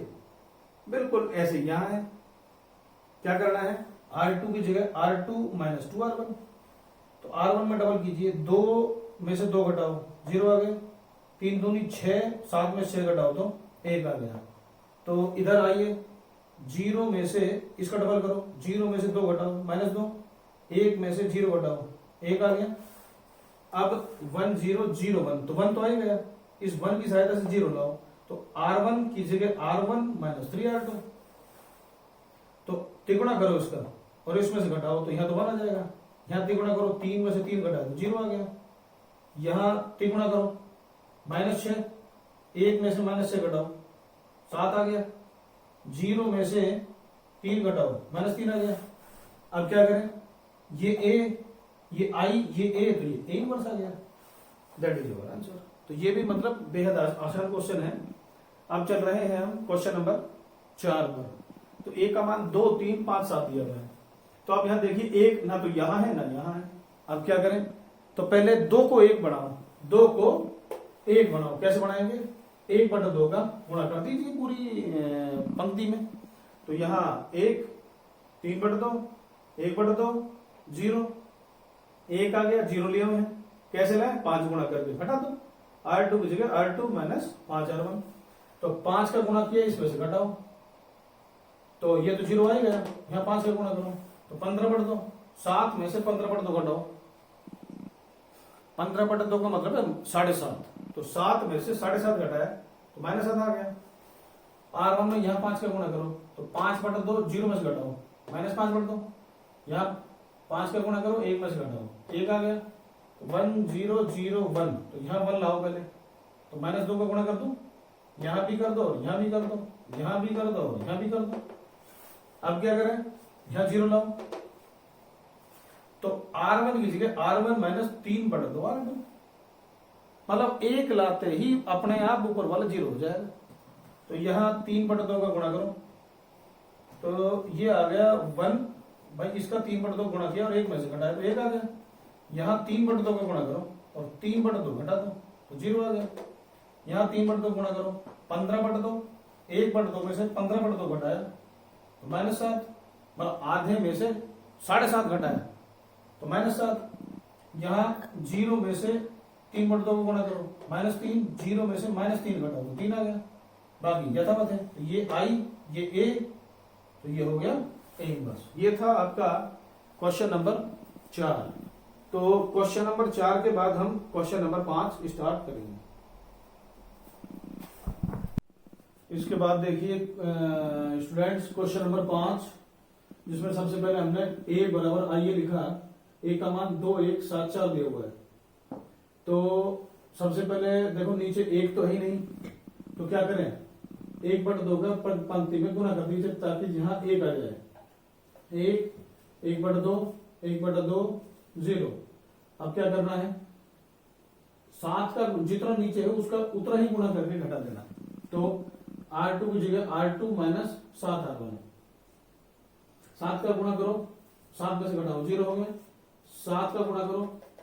बिल्कुल ऐसे यहाँ है, क्या करना है, R2 की जगह R2 माइनस 2R1। तो R1 में डबल कीजिए, 2 में से 2 घटाओ 0 आ गया, 3 दूनी 6, 7 में 6 घटाओ तो 1 आ गया। तो इधर आइए, 0 में से इसका डबल करो, 0 में से 2 घटाओ -2, 1 में से 0 घटाओ 1 आ गया। अब 1 0 0 1, तो 1 तो आ ही गया, इस 1 की सहायता से 0 लाओ, तो R1 की जगह R1 माइनस 3R2। तो तिगुना करो इसका और इसमें से घटाओ तो यहाँ तो 1 आ जाएगा। यहाँ तिगुना करो, 3 में से 3 घटाओ तो 0 आ गया। यहाँ तिगुना करो -6, 1 में से -6 घटाओ 7 आ गया। 0 में से 3 घटाओ -3 आ गया। अब क्या करें, ये A, ये I, ये A, तो ये A इनवर्स आ गया। That is your answer. तो ये भी मतलब बेहद आसान क्वेश्चन है। अब चल रहे हैं हम क्वेश्चन नंबर 4 पर। तो A का मान 2 3 5 7 दिया गया है। तो आप यहाँ देखिए, एक ना तो यहाँ है ना यहाँ है। अब क्या करें, तो पहले 2 को 1 बनाओ, 2 को 1 बनाओ। कैसे बनाएंगे, 1/2 का गुणा कर दीजिए पूरी पंक्ति में। तो यहाँ 1, 3/2, 1/2, 0, 1 आ गया, 0 लिए हुए हैं, कैसे लाए, 5 गुणा करके घटा दो। R2 की जगह R2 माइनस 5R1। तो 5 का गुणा किया, इसमें से घटाओ, तो ये तो 0 आ ही गया। यहाँ 5 का गुणा करो तो 15/2, 7 में से 15/2 घटाओ, 15/2 का मतलब है 7.5। तो 7 में से 7.5 घटाया तो -7 आ गया। R1 में यहाँ 5 का गुणा करो तो 5/2, 0 में से घटाओ -5/2, यहाँ 5 का गुणा करो, 1 में से घटाओ 1 आ गया। 1 0 0 1, तो यहाँ 1 लाओ पहले, तो -2 का गुणा कर दो, यहाँ भी कर दो, यहाँ भी कर दो, यहाँ भी कर दो, यहाँ भी कर दो। अब क्या करें, यहाँ 0 लाओ, तो R1 की जगह R1 माइनस 3/2 R2, मतलब 1 लाते ही अपने आप ऊपर वाला 0 हो जाएगा। तो यहाँ 3/2 का गुणा करो, तो ये आ गया 1, भाई इसका 3/2 गुणा किया और 1 में से घटाया तो 1 आ गया। यहाँ 3/2 का गुणा करो और 3/2 घटा दो तो 0 आ गया। यहाँ 3/2 गुणा करो, 15/2, 1/2 में से 15/2 घटाया तो -7, मतलब आधे में से 7.5 घटाया तो -7। यहाँ 0 में से 3/2 को गुणा करो, -3, 0 में से -3 घटाओ तो 3 आ गया। बाकी यथावत है, तो ये I, ये A, तो ये हो गया A इनवर्स। ये था आपका क्वेश्चन नंबर 4। तो क्वेश्चन नंबर 4 के बाद हम क्वेश्चन नंबर 5 स्टार्ट करेंगे। इसके बाद देखिए स्टूडेंट्स, क्वेश्चन नंबर 5, जिसमें सबसे पहले हमने A बराबर IA लिखा। A का मान 2 1 7 4 दिया हुआ है। तो सबसे पहले देखो, नीचे 1 तो है ही नहीं, तो क्या करें, 1/2 का पंक्ति में गुणा कर दीजिए ताकि यहाँ 1 आ जाए। 1 1/2 1/2 0। अब क्या करना है, 7 का जितना नीचे है उसका उतना ही गुणा करके घटा देना। तो R2 की जगह R2 माइनस 7R1, 7 का गुणा करो, 7 में से घटाओ 0 हो गया। 7 का गुणा करो,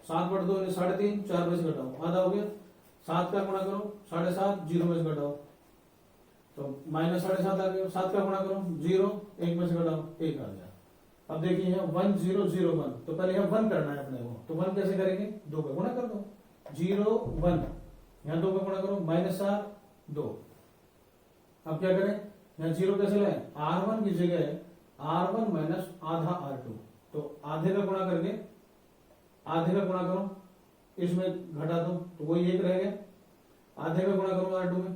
7/2 3.5, 4 में से घटाओ आधा हो गया। 7 का गुणा करो 7.5, 0 में से घटाओ तो -7.5 आ गया। 7 का गुणा करो 0, 1 में से घटाओ 1 आ गया। अब देखिए यहाँ 1 0 0 1, तो पहले यहाँ 1 करना है अपने को, तो 1 कैसे करेंगे, 2 का गुणा कर दो, 0 1, यहाँ 2 का गुणा करो -7 2। अब क्या करें, यहाँ 0 कैसे लाए, R1 की जगह R1 माइनस आधा R2, तो आधे का गुणा करके आधे का गुणा करो, इसमें घटा दो तो वही 1 रह गया। आधे का गुणा करो R2 में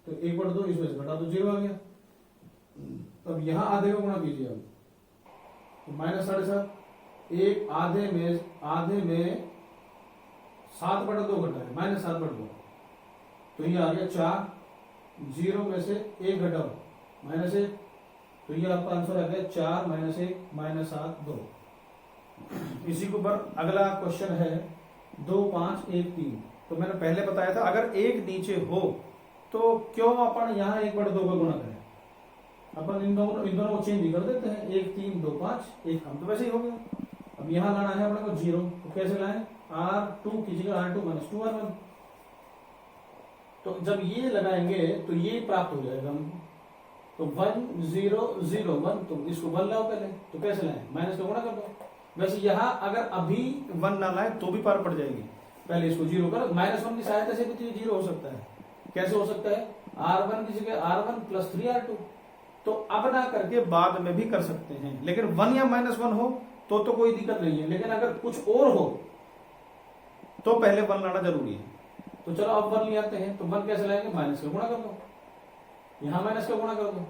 तो 1/2, इसमें से घटा दो 0 आ गया। अब यहाँ आधे का गुणा कीजिए, अब तो -7.5, एक आधे में 7/2 घटा है, -7/2, तो ये आ गया 4। 0 में से 1 घटाओ -1, तो ये आपका आंसर आ गया 4 - 1 -7 2। इसी के ऊपर अगला क्वेश्चन है 2 5 1 3। तो मैंने पहले बताया था अगर 1 नीचे हो तो क्यों अपन यहाँ 1/2 का गुणा करें, अपन इन दोनों को चेंज भी कर देते हैं, 1 3 2 5 1 कम, तो वैसे ही हो गया। अब यहाँ लाना है अपने को 0, तो कैसे लाएं, R2 की जगह R2 माइनस 2R1। तो जब ये लगाएंगे तो ये प्राप्त हो जाएगा हमको। तो 1 0 0 1, तो इसको 1 लाओ पहले, तो कैसे लाएं, माइनस का गुणा कर दो। वैसे यहाँ अगर अभी 1 ना लाए तो भी पार पड़ जाएगी, पहले इसको 0 करो। -1 की सहायता से भी तो 0 हो सकता है। कैसे हो सकता है, R1 की जगह R1 प्लस 3R2। तो अब ना करके बाद में भी कर सकते हैं, लेकिन 1 या -1 हो तो कोई दिक्कत नहीं है, लेकिन अगर कुछ और हो तो पहले 1 लाना जरूरी है। तो चलो अब 1 ले आते हैं, तो 1 कैसे लाएंगे, माइनस का गुणा कर दो, यहां माइनस का गुणा कर दो।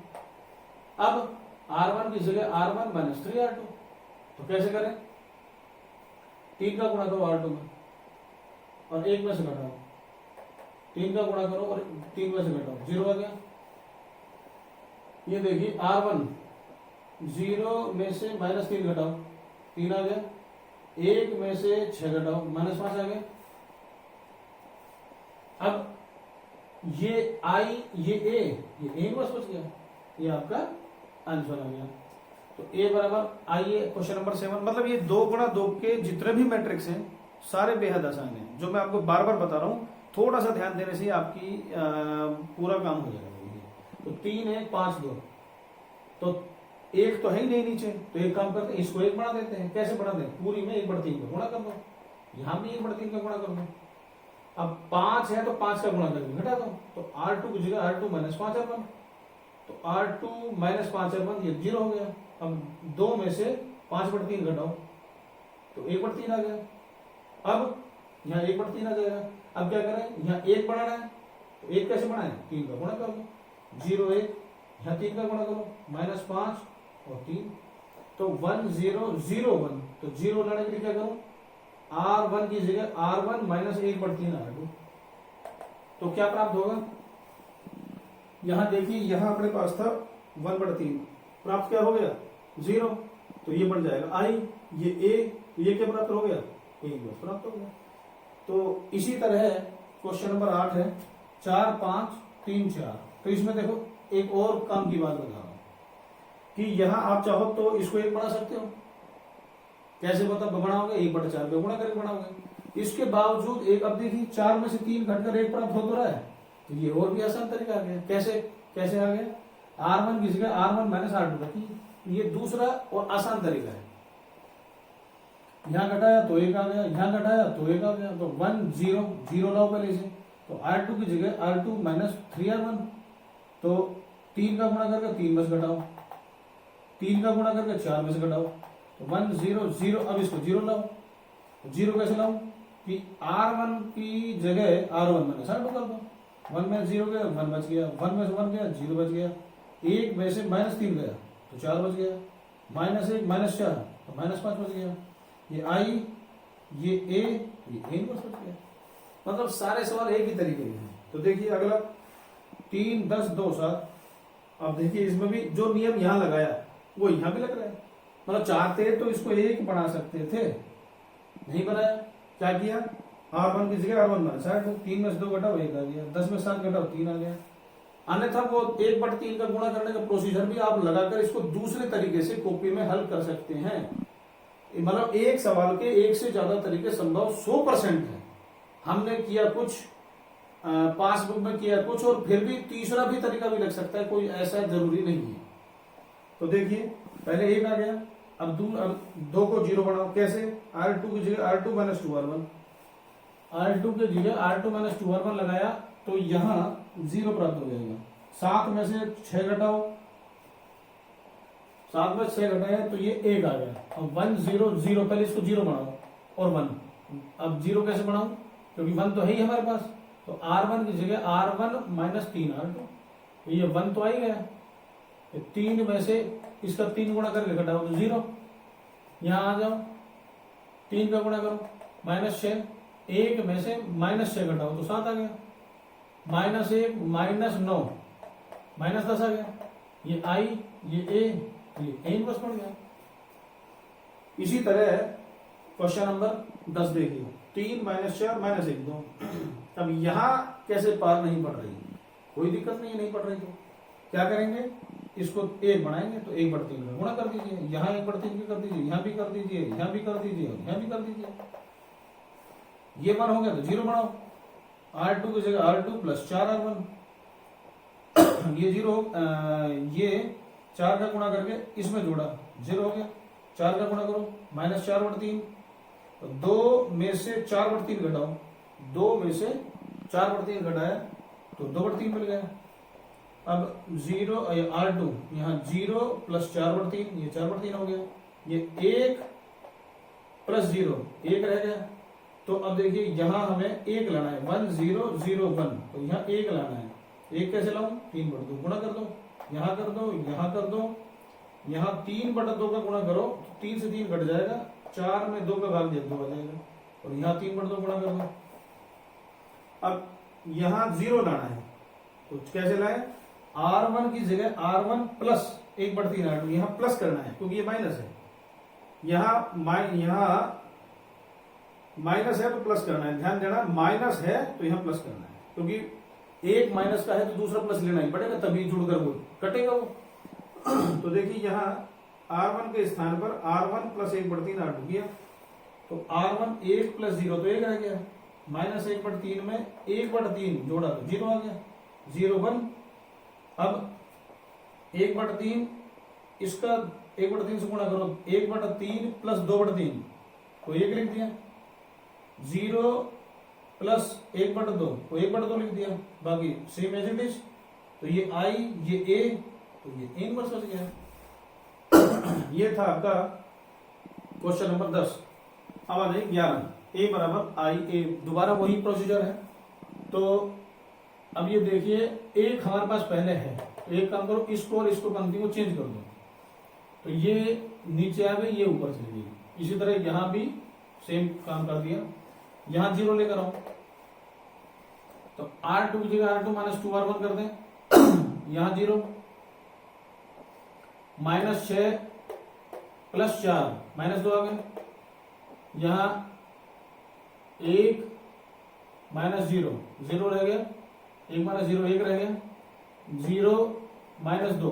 अब R1 की जगह R1 माइनस 3R2, तो कैसे करें, 3 का गुणा करो R2 में और 1 में से घटाओ, 3 का गुणा करो और 3 में से घटाओ, 0 आ गया। ये देखिए R1 0 में से -3 घटाओ, 3 आ गया। 1 में से 6 घटाओ, -5 आ गया। अब ये I ये A इनवर्स बच गया, ये आपका आंसर आ गया। तो A बराबर आइए क्वेश्चन नंबर 7, मतलब ये 2 गुणा 2 के जितने भी मैट्रिक्स हैं सारे बेहद आसान हैं। जो मैं आपको बार बार बता रहा हूं, थोड़ा सा ध्यान देने से आपकी पूरा काम हो जाएगा। तो 3 है 5 2, तो 1 तो है ही नहीं नीचे, तो एक काम करते हैं, इसको 1 बढ़ा देते हैं। कैसे बढ़ा दें, पूरी में 1/3 का गुणा कर दो, यहां भी 1/3 का गुणा कर दो। अब 5 है तो 5 का गुणा करके घटा दो, तो R2 की जगह R2 माइनस 5R1, तो R2 माइनस 5R1 ये 0 हो गया। अब 2 में से 5/3 घटाओ, तो 1/3 आ गया। अब यहाँ 1/3 आ जाएगा। अब क्या करें, यहाँ 1 बढ़ाना है, तो 1 कैसे बढ़ाएं, 3 का गुणा कर दो, 0 1, यहाँ 3 का गुणा करो, -5 और 3, तो 1 0 0 1, तो 0 लाने के लिए क्या करूं, R1 की जगह R1 माइनस 1/3 R2, तो क्या प्राप्त होगा, यहां देखिए, यहां अपने पास था 1/3, प्राप्त क्या हो गया 0, तो ये बन जाएगा I, ये A, तो ये क्या प्राप्त हो गया, A इनवर्स प्राप्त हो गया। तो इसी तरह क्वेश्चन नंबर 8 है 4 5 3 4। तो इसमें देखो एक और काम की बात बता रहा हूं कि यहां आप चाहो तो इसको 1 बढ़ा सकते हो। कैसे बढ़ाओगे, 1/4 पे गुणा करके बढ़ाओगे। इसके बावजूद एक, अब देखिए 4 में से 3 घटकर 1 प्राप्त हो तो रहा है, तो ये और भी आसान तरीका आ गया। कैसे आ गया, R1 की जगह R1 माइनस R2 रखी, ये दूसरा और आसान तरीका है। यहां घटाया तो 1 आ गया, यहां घटाया तो 1 आ गया, तो 1 0 0 लाओ पहले से, तो R2 की जगह R2 माइनस 3R1, तो 3 का गुणा करके 3 में से घटाओ, 3 का गुणा करके 4 में से घटाओ, तो 1 0 0। अब इसको 0 लाओ, तो 0 कैसे लाओ कि R1 की जगह R1 माइनस R2 कर दो, 1 में 0 गया 1 बच गया, 1 में से 1 गया 0 बच गया, 1 में से -3 गया तो 4 बच गया, -1 -4 तो -5 बच गया। ये I, ये A, ये इनवर्स बच गया। मतलब सारे सवाल एक ही तरीके के हैं। तो देखिए अगला 3 10 2 7। अब देखिए इसमें भी जो नियम यहाँ लगाया वो यहाँ भी लग रहा है। मतलब चाहते तो इसको 1 बना सकते थे, नहीं बनाया। क्या किया, R1 की जगह R1 माइनस R2, 3 में से 2 घटाओ 1 आ गया, 10 में 7 घटाओ 3 आ गया। अन्यथा वो 1/3 का गुणा करने का प्रोसीजर भी आप लगाकर इसको दूसरे तरीके से कॉपी में हल कर सकते हैं। मतलब एक सवाल के एक से ज्यादा तरीके संभव 100% है। हमने किया कुछ, पासबुक में किया कुछ, और फिर भी तीसरा भी तरीका भी लग सकता है, कोई ऐसा जरूरी नहीं है। तो देखिए पहले 1 आ गया, अब 2 को 0 बनाओ। कैसे, R2 की जगह R2 माइनस 2R1, R2 की जगह R2 माइनस 2R1 लगाया तो यहां 0 प्राप्त हो जाएगा। 7 में से 6 घटाओ, 7 में 6 घटाया तो ये 1 आ गया। अब 1 0 0, पहले इसको 0 बनाओ और 1। अब 0 कैसे बनाऊं, क्योंकि 1 तो है ही हमारे पास, तो R1 की जगह R1 माइनस 3R2, तो ये 1 तो आ ही गया। 3 में से इसका 3 गुणा करके घटाओ तो 0, यहां आ जाओ 3 का गुणा करो -6, 1 में से -6 घटाओ तो 7 आ गया, -1 -9 -10 आ गया। ये I, ये A, ये A इनवर्स पड़ गया। इसी तरह क्वेश्चन नंबर 10 देखिए, 3 -4 -1 2। अब यहां कैसे पार नहीं पड़ रही, कोई दिक्कत नहीं है, नहीं पड़ रही तो क्या करेंगे, इसको 1 बनाएंगे तो 1/3 का गुणा कर दीजिए, यहाँ 1/3 कर दीजिए, यहाँ भी कर दीजिए, यहाँ भी कर दीजिए, यहाँ भी कर दीजिए। ये 1 हो गया तो 0 बनाओ, R2 की जगह R2 प्लस 4R1 ये 0 ये 4 का गुणा करके इसमें जोड़ा 0 हो गया, 4 का गुणा करो -4/3, तो 2 में से 4/3 घटाओ, 2 में से 4/3 घटाया तो 2/3 मिल गया। अब 0 R2 यहाँ 0 प्लस 4/3 ये 4/3 हो गया, ये 1 प्लस 0 1 रह गया। तो अब देखिए यहाँ हमें 1 लाना है, 1 0 0 1, तो यहाँ 1 लाना है। 1 कैसे लाऊं, 3/2 गुणा कर दो, यहाँ कर दो, यहाँ कर दो, यहाँ 3/2 का गुणा करो, 3 से 3 घट जाएगा, 4 में 2 का भाग दिया 2 आ जाएगा, और यहाँ 3/2 गुणा कर दो। अब यहाँ 0 लाना है तो कैसे लाए, R1 की जगह R1 प्लस 1/3 R2, यहाँ प्लस करना है क्योंकि ये माइनस है, यहाँ माइनस है तो प्लस करना है, ध्यान देना, माइनस है तो यहाँ प्लस करना है, क्योंकि एक माइनस का है तो दूसरा प्लस लेना ही पड़ेगा, तभी जुड़कर वो कटेगा वो। तो देखिए यहाँ R1 के स्थान पर R1 प्लस 1/3 R2 किया, तो R1 1 प्लस 0 तो 1 आ गया, -1/3 में 1/3 जोड़ा तो 0 आ गया, 0 1। अब 1/3 इसका 1/3 से गुणा करो, 1/3 प्लस 2/3 तो 1 लिख दिया, 0 प्लस 1/2 को 1/2 लिख दिया, बाकी सेम एज इट इज। तो ये I ये A तो ये इनवर्स बच गया। ये था आपका क्वेश्चन नंबर 10। अब आ जाए 11, A बराबर IA, दोबारा वही प्रोसीजर है। तो अब ये देखिए एक हमारे पास पहले है, तो एक काम करो, इसको और इसको पंक्ति को चेंज कर दो, तो ये नीचे आ गई, ये ऊपर चली गई। इसी तरह यहां भी सेम काम कर दिया, यहां 0 लेकर आओ, तो R2 की जगह R2 माइनस 2R1 कर दें, यहां 0, -6 प्लस 4 -2 आ गए, यहां 1 -0 0 रह गया, 1 -0 1 रह गया, 0 -2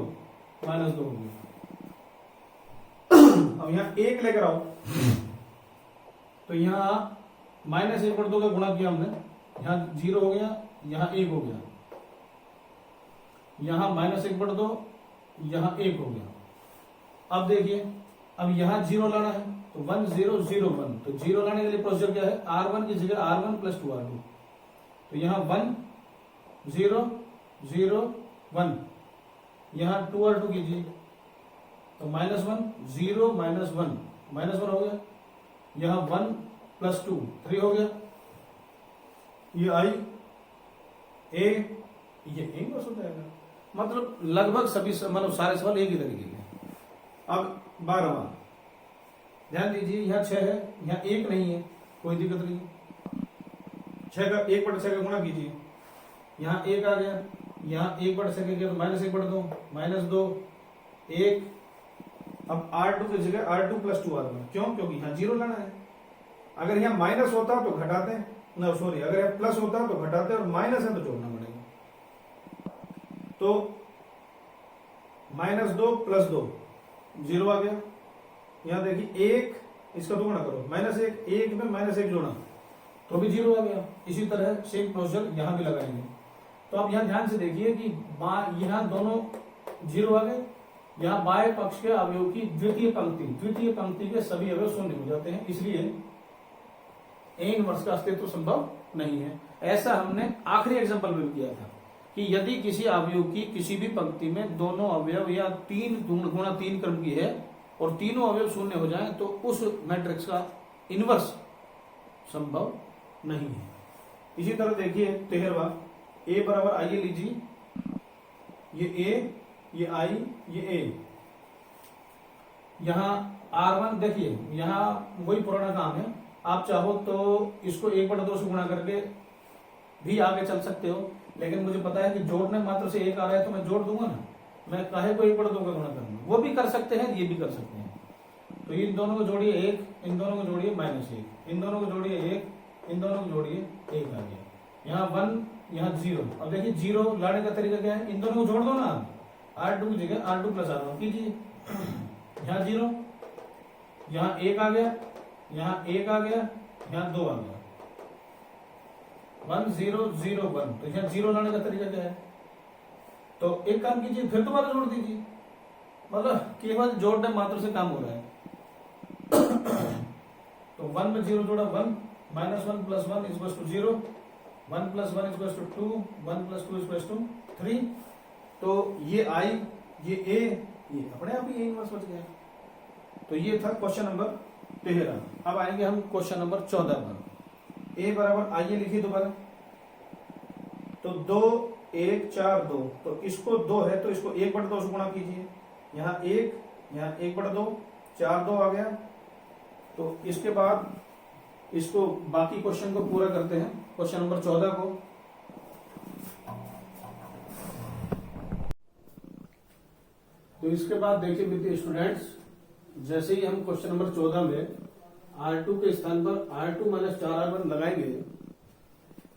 हो गया। अब यहां 1 लेकर आओ, तो यहां -1/2 का गुणा किया हमने, यहां 0 हो गया, यहां 1 हो गया, यहां -1/2, यहां 1 हो गया। अब देखिए, अब यहां 0 लाना है, तो 1 0 0 1, तो 0 लाने के लिए प्रोसीजर क्या है, R1 की जगह R1 प्लस 2R2, तो यहां 1 0 0 1, यहां 2R2 कीजिए, तो -1 0 -1 हो गया, यहां 1 प्लस 2 3 हो गया, ये I A ये इनवर्स हो जाएगा। मतलब लगभग सभी मतलब सारे सवाल एक ही तरीके के। अब 12वां, ध्यान दीजिए, यहाँ 6 है, यहाँ 1 नहीं है, कोई दिक्कत नहीं, 6 का 1/6 का गुणा कीजिए, यहाँ 1 आ गया, यहाँ 1/6 का किया तो -1/2 -2 1। अब R2 की जगह R2 प्लस 2R1, क्यों, क्योंकि यहाँ 0 लाना है। अगर यहाँ माइनस होता तो घटाते हैं, ना सॉरी, अगर यहाँ प्लस होता तो घटाते, और माइनस है तो जोड़ना पड़ेगा। तो -2 प्लस 2 0 आ गया, यहाँ देखिए 1 इसका दोगुना करो, -1 1 में -1 जोड़ा तो भी 0 आ गया। इसी तरह सेम प्रोसीजर यहाँ भी लगाएंगे। तो अब यहाँ ध्यान से देखिए कि यहाँ दोनों 0 आ गए, यहाँ बाएं पक्ष के अवयव की द्वितीय पंक्ति के सभी अवयव शून्य हो जाते हैं, इसलिए A इनवर्स का अस्तित्व संभव नहीं है। ऐसा हमने आखिरी एग्जांपल में किया था कि यदि किसी अवयव की किसी भी पंक्ति में दोनों अवयव या 3 गुणा 3 क्रम की है और तीनों अवयव शून्य हो जाएं, तो उस मैट्रिक्स का इनवर्स संभव नहीं है। इसी तरह देखिए 13वां, A बराबर I लीजिए, ये A ये I ये A, यहाँ R1 देखिए, यहाँ वही पुराना काम है। आप चाहो तो इसको 1/2 से गुणा करके भी आगे चल सकते हो, लेकिन मुझे पता है कि जोड़ने मात्र से 1 आ रहा है तो मैं जोड़ दूंगा ना, मैं काहे को 1/2 का गुणा करूंगा। वो भी कर सकते हैं, ये भी कर सकते हैं। तो इन दोनों को जोड़िए 1, इन दोनों को जोड़िए -1, इन दोनों को जोड़िए 1, इन दोनों को जोड़िए 1 आ गया। यहाँ 1 यहाँ 0। अब देखिए 0 लाने का तरीका क्या है, इन दोनों को जोड़ दो ना, R2 की जगह R2 प्लस R1 कीजिए। यहाँ 0, यहाँ 1 आ गया, यहाँ 1 आ गया, यहाँ 2 आ गया, 1 0 0 1। तो यहाँ 0 लाने का तरीका क्या है? तो एक काम कीजिए, फिर दोबारा जोड़ दीजिए, मतलब केवल जोड़ने मात्र से काम हो रहा है। तो 1 में 0 जोड़ा 1, -1 + 1 = 0, 1 + 1 = 2, 1 + 2 = 3। तो ये I, ये A, ये अपने आप ही A इनवर्स बच गया। तो ये था क्वेश्चन नंबर 13। अब आएंगे हम क्वेश्चन नंबर 14 पर। A बराबर आइए लिखिए दोबारा। तो 2 1 4 2, तो इसको 2 है तो इसको 1/2 से गुणा कीजिए। यहाँ 1, यहाँ 1/2, 4 2 आ गया। तो इसके बाद इसको बाकी क्वेश्चन को पूरा करते हैं, क्वेश्चन नंबर 14 को। तो इसके बाद देखिए विद्यार्थी स्टूडेंट्स, जैसे ही हम क्वेश्चन नंबर 14 में R2 के स्थान पर R2 - 4R1 लगाएंगे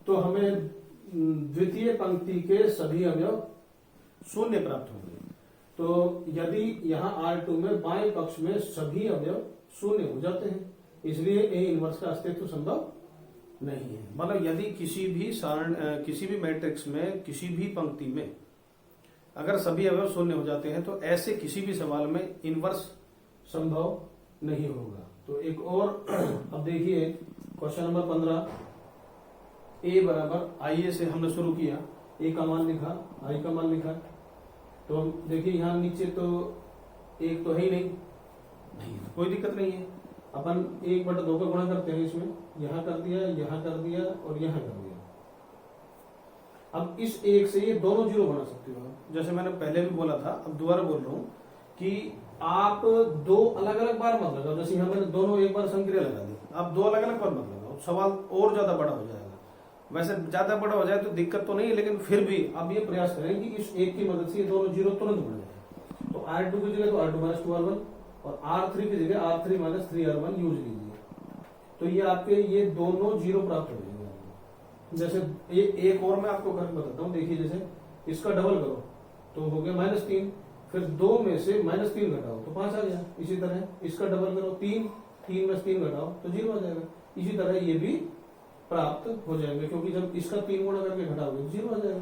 तो हमें द्वितीय पंक्ति के सभी अवयव शून्य प्राप्त होंगे। तो यदि यहाँ R2 में बाएं पक्ष में सभी अवयव शून्य हो जाते हैं, इसलिए A इनवर्स का अस्तित्व संभव नहीं है। मतलब यदि किसी भी मैट्रिक्स में किसी भी पंक्ति में अगर सभी अवयव शून्य हो जाते हैं तो ऐसे किसी भी सवाल में इनवर्स संभव नहीं होगा। तो एक और अब देखिए क्वेश्चन नंबर 15, A बराबर आइए से हमने शुरू किया, A का मान लिखा, I का मान लिखा। तो देखिए यहाँ नीचे तो 1 तो है ही नहीं, कोई दिक्कत नहीं है, अपन 1/2 का गुणा करते हैं इसमें, यहाँ कर दिया, यहाँ कर दिया और यहाँ कर दिया। अब इस 1 से ये दोनों 0 बना सकते हो। जैसे मैंने पहले भी बोला था, अब दोबारा बोल रहा हूं कि आप 2 अलग अलग बार मत लगाओ। जैसे यहाँ मैंने दोनों एक बार संक्रिया लगा दी, आप 2 अलग अलग बार मत लगाओ, सवाल और ज्यादा बड़ा हो जाएगा। वैसे ज्यादा बड़ा हो जाए तो दिक्कत तो नहीं है, लेकिन फिर भी आप ये प्रयास करें कि इस 1 की मदद से ये दोनों 0 तुरंत बन जाए। तो R2 की जगह तो R2 - 2R1 और R3 की जगह R3 - 3R1 यूज कीजिए। तो ये आपके ये दोनों 0 प्राप्त हो जाएंगे। जैसे एक और मैं आपको करके बताता हूँ, देखिए जैसे इसका डबल करो तो हो गया -3, फिर 2 में से -3 घटाओ तो 5 आ गया। इसी तरह इसका डबल करो 3 में से 3 घटाओ तो 0 आ जाएगा। इसी तरह ये भी प्राप्त हो जाएंगे, क्योंकि जब इसका 3 गुणा करके घटाओगे तो 0 आ जाएगा।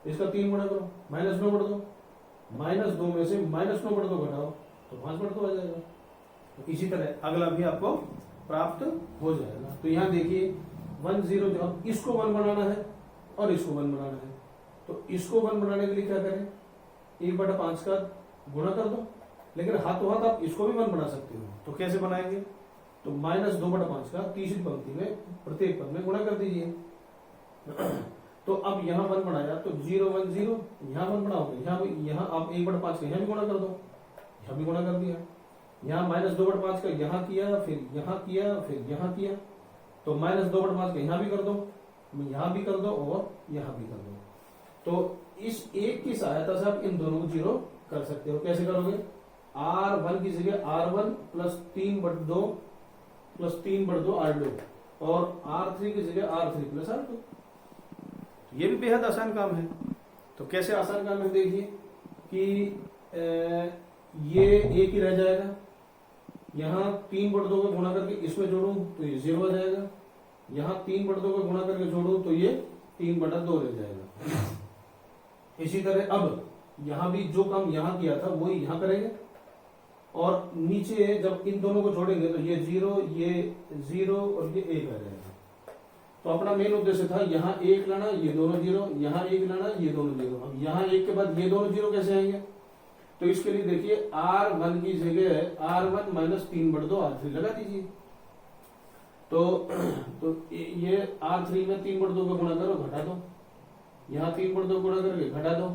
इसका 3 गुणा करो, -9/2, -2 में से -9/2 घटाओ तो 5/2 आ जाएगा। तो इसी तरह अगला भी आपको प्राप्त हो जाएगा। तो यहाँ देखिए 1 0, अब इसको 1 बनाना है और इसको 1 बनाना है। तो इसको 1 बनाने के लिए क्या करें, 1/5 का गुणा कर दो, लेकिन हाथों हाथ आप इसको भी 1 बना सकते हो। तो कैसे बनाएंगे, तो -2/5 का तीसरी पंक्ति में प्रत्येक पद में गुणा कर दीजिए। तो अब यहाँ 1 बनाया तो 0 1 0, यहाँ 1 बनाओगे, यहाँ आप 1/5 का यहाँ भी गुणा कर दो, यहाँ भी गुणा कर दिया। यहाँ -2/5 का यहाँ किया, फिर यहाँ किया, फिर यहाँ किया, तो -2/5 का यहाँ भी कर दो, यहाँ भी कर दो और यहाँ भी कर दो। तो इस 1 की सहायता से आप इन दोनों को 0 कर सकते हो। कैसे करोगे, R1 की जगह R1 + 3/2 + 3/2 R2 और R3 की जगह R3 + R2। ये भी बेहद आसान काम है। तो कैसे आसान काम है, देखिए कि ये 1 ही रह जाएगा, यहाँ 3/2 का गुणा करके इसमें जोड़ू तो ये 0 आ जाएगा, यहाँ 3/2 का गुणा करके जोड़ू तो ये 3/2 रह जाएगा। इसी तरह अब यहाँ भी जो काम यहाँ किया था वही यहाँ करेंगे, और नीचे जब इन दोनों को जोड़ेंगे तो ये 0 और ये 1 आ जाएगा। तो अपना मेन उद्देश्य था यहाँ 1 लाना, ये दोनों 0, यहाँ 1 लाना, ये दोनों 0। अब यहाँ 1 के बाद ये दोनों 0 कैसे आएंगे, तो इसके लिए देखिए R1 की जगह R1 - 3/2 R3 लगा दीजिए। तो ये R3 में 3/2 का गुणा करो, घटा दो, यहाँ 3/2 गुणा करके घटा दो,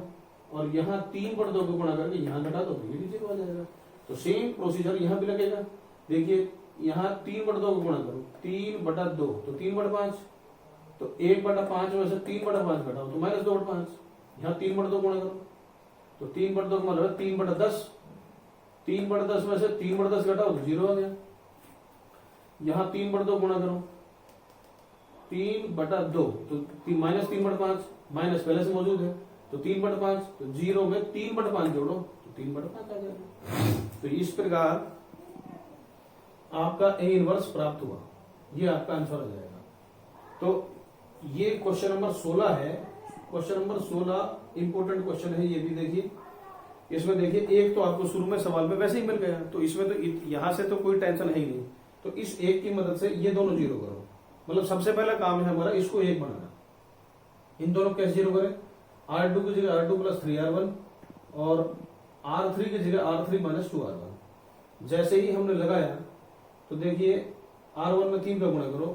और यहाँ 3/2 का गुणा करके यहाँ घटा दो तो ये भी 0 आ जाएगा। तो सेम प्रोसीजर यहाँ भी लगेगा। देखिए यहाँ 3/2 का गुणा करो, 3/2 तो 3/5, तो 1/5 में से 3/5 घटाओ तो -2/5, यहाँ 3/2 गुणा करो तो 3/2 का मतलब 3/10, 3/10 में से 3/10 घटाओ तो 0 आ गया। यहाँ 3/2 गुणा करो 3/2 तो -3/5, माइनस पहले से मौजूद है, तो 3/5, तो 0 में 3/5 जोड़ो तो 3/5 आ जाएगा। तो इस प्रकार आपका A इनवर्स प्राप्त हुआ, ये आपका आंसर आ जाएगा। तो ये क्वेश्चन नंबर 16 है। क्वेश्चन नंबर 16 इंपोर्टेंट क्वेश्चन है, ये भी देखिए। इसमें देखिए एक तो आपको शुरू में सवाल में वैसे ही मिल गया, तो इसमें तो यहां से तो कोई टेंशन है ही नहीं। तो इस एक की मदद से ये दोनों जीरो करो, मतलब सबसे पहला काम है हमारा इसको एक बनाना। इन दोनों कैसे जीरो करें? R2 की जगह R2 + 3R1 और R3 की जगह R3 - 2R1। जैसे ही हमने लगाया तो देखिए R1 में 3 का गुणा करो,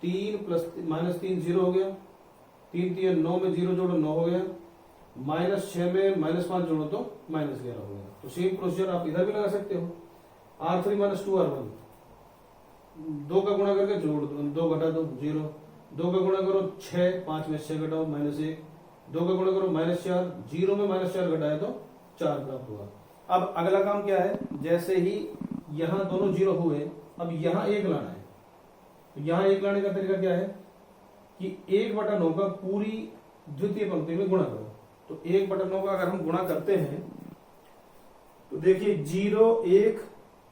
3 + -3 0 हो गया, 3 3 9 में 0 जोड़ो 9 हो गया, -6 में -5 जोड़ो तो -11 हो गया। तो सेम प्रोसीजर आप इधर भी लगा सकते हो। R3 - 2R1, 2 का गुणा करके जोड़ दो, 2 घटा दो 0, 2 का गुणा करो 6, 5 में 6 घटाओ -1, 2 का गुणा करो -4, 0 में -4 घटाए तो 4 प्राप्त हुआ। अब अगला काम क्या है? जैसे ही यहां दोनों जीरो हुए, अब यहां एक लाना है। तो यहां एक लाने का तरीका क्या है कि 1/9 का पूरी द्वितीय पंक्ति में गुणा करो। तो 1/9 का अगर हम गुणा करते हैं तो देखिए 0 1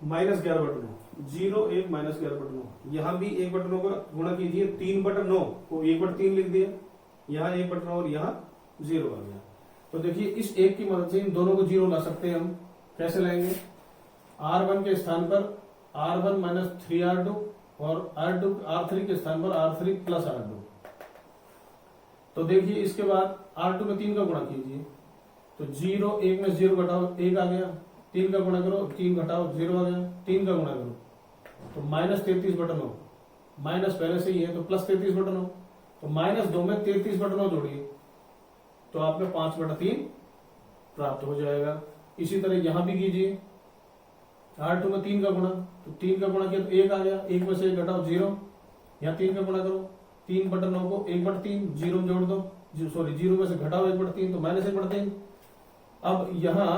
-11/9, 0 1 -11/9। यहां भी 1/9 का गुणा कीजिए, 3/9 को 1/3 लिख दिया, यहां 1/9 और यहां 0 आ गया। तो देखिए इस एक की मदद से इन दोनों को 0 ला सकते हैं हम। कैसे लाएंगे? R1 के स्थान पर R1 - 3R2 और R3 के स्थान पर R3 + R2। तो देखिए इसके बाद R2 में 3 का गुणा कीजिए, तो 0 1 में 0 घटाओ 1 आ गया, 3 का गुणा करो 3 घटाओ 0 आ गया, 3 का गुणा करो तो -33/9, माइनस पहले से ही है तो +33/9, तो -2 में 33/9 जोड़िए तो आपको 5/3 प्राप्त हो जाएगा। इसी तरह यहां भी कीजिए, R2 में 3 का गुणा, तो 3 का गुणा किया तो 1 आ गया, 1 में से 1 घटाओ 0, यहाँ 3 का गुणा करो, 3/9 को 1/3 0 जोड़ दो, 0 में से घटाओ 1/3 तो -1/3। अब यहाँ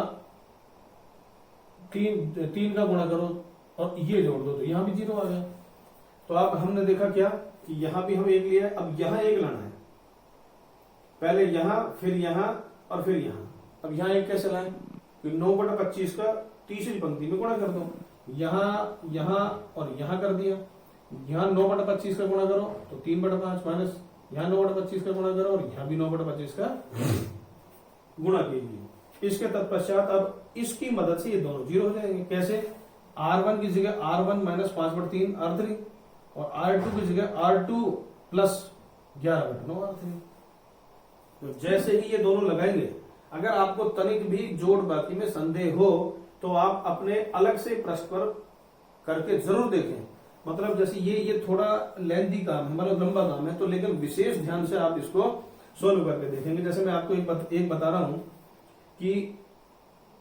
3 का गुणा करो और ये जोड़ दो तो यहाँ भी 0 आ गया। तो अब हमने देखा क्या कि यहाँ भी हम 1 लिया है, अब यहाँ 1 लाना है, पहले यहाँ फिर यहाँ और फिर यहाँ। अब यहाँ 1 कैसे लाएं? 9/25 का तीसरी पंक्ति में गुणा कर दो, यहाँ यहाँ और यहाँ कर दिया। यहाँ 9/25 का गुणा करो तो 3/5 माइनस यहाँ 9/25 का गुणा करो और यहाँ भी 9/25 का गुणा कीजिए। इसके तत्पश्चात अब इसकी मदद से ये दोनों 0 हो जाएंगे। कैसे? R1 की जगह R1 - 5/3 R3 और R2 की जगह R2 + 11/9 R3। तो जैसे ही ये दोनों लगाएंगे, अगर आपको तनिक भी जोड़ बाकी में संदेह हो तो आप अपने अलग से पृष्ठ पर करके जरूर देखें। मतलब जैसे ये थोड़ा लेंथी काम है, मतलब लंबा काम है, तो लेकिन विशेष ध्यान से आप इसको सोल्व करके देखेंगे। जैसे मैं आपको एक बता रहा हूं कि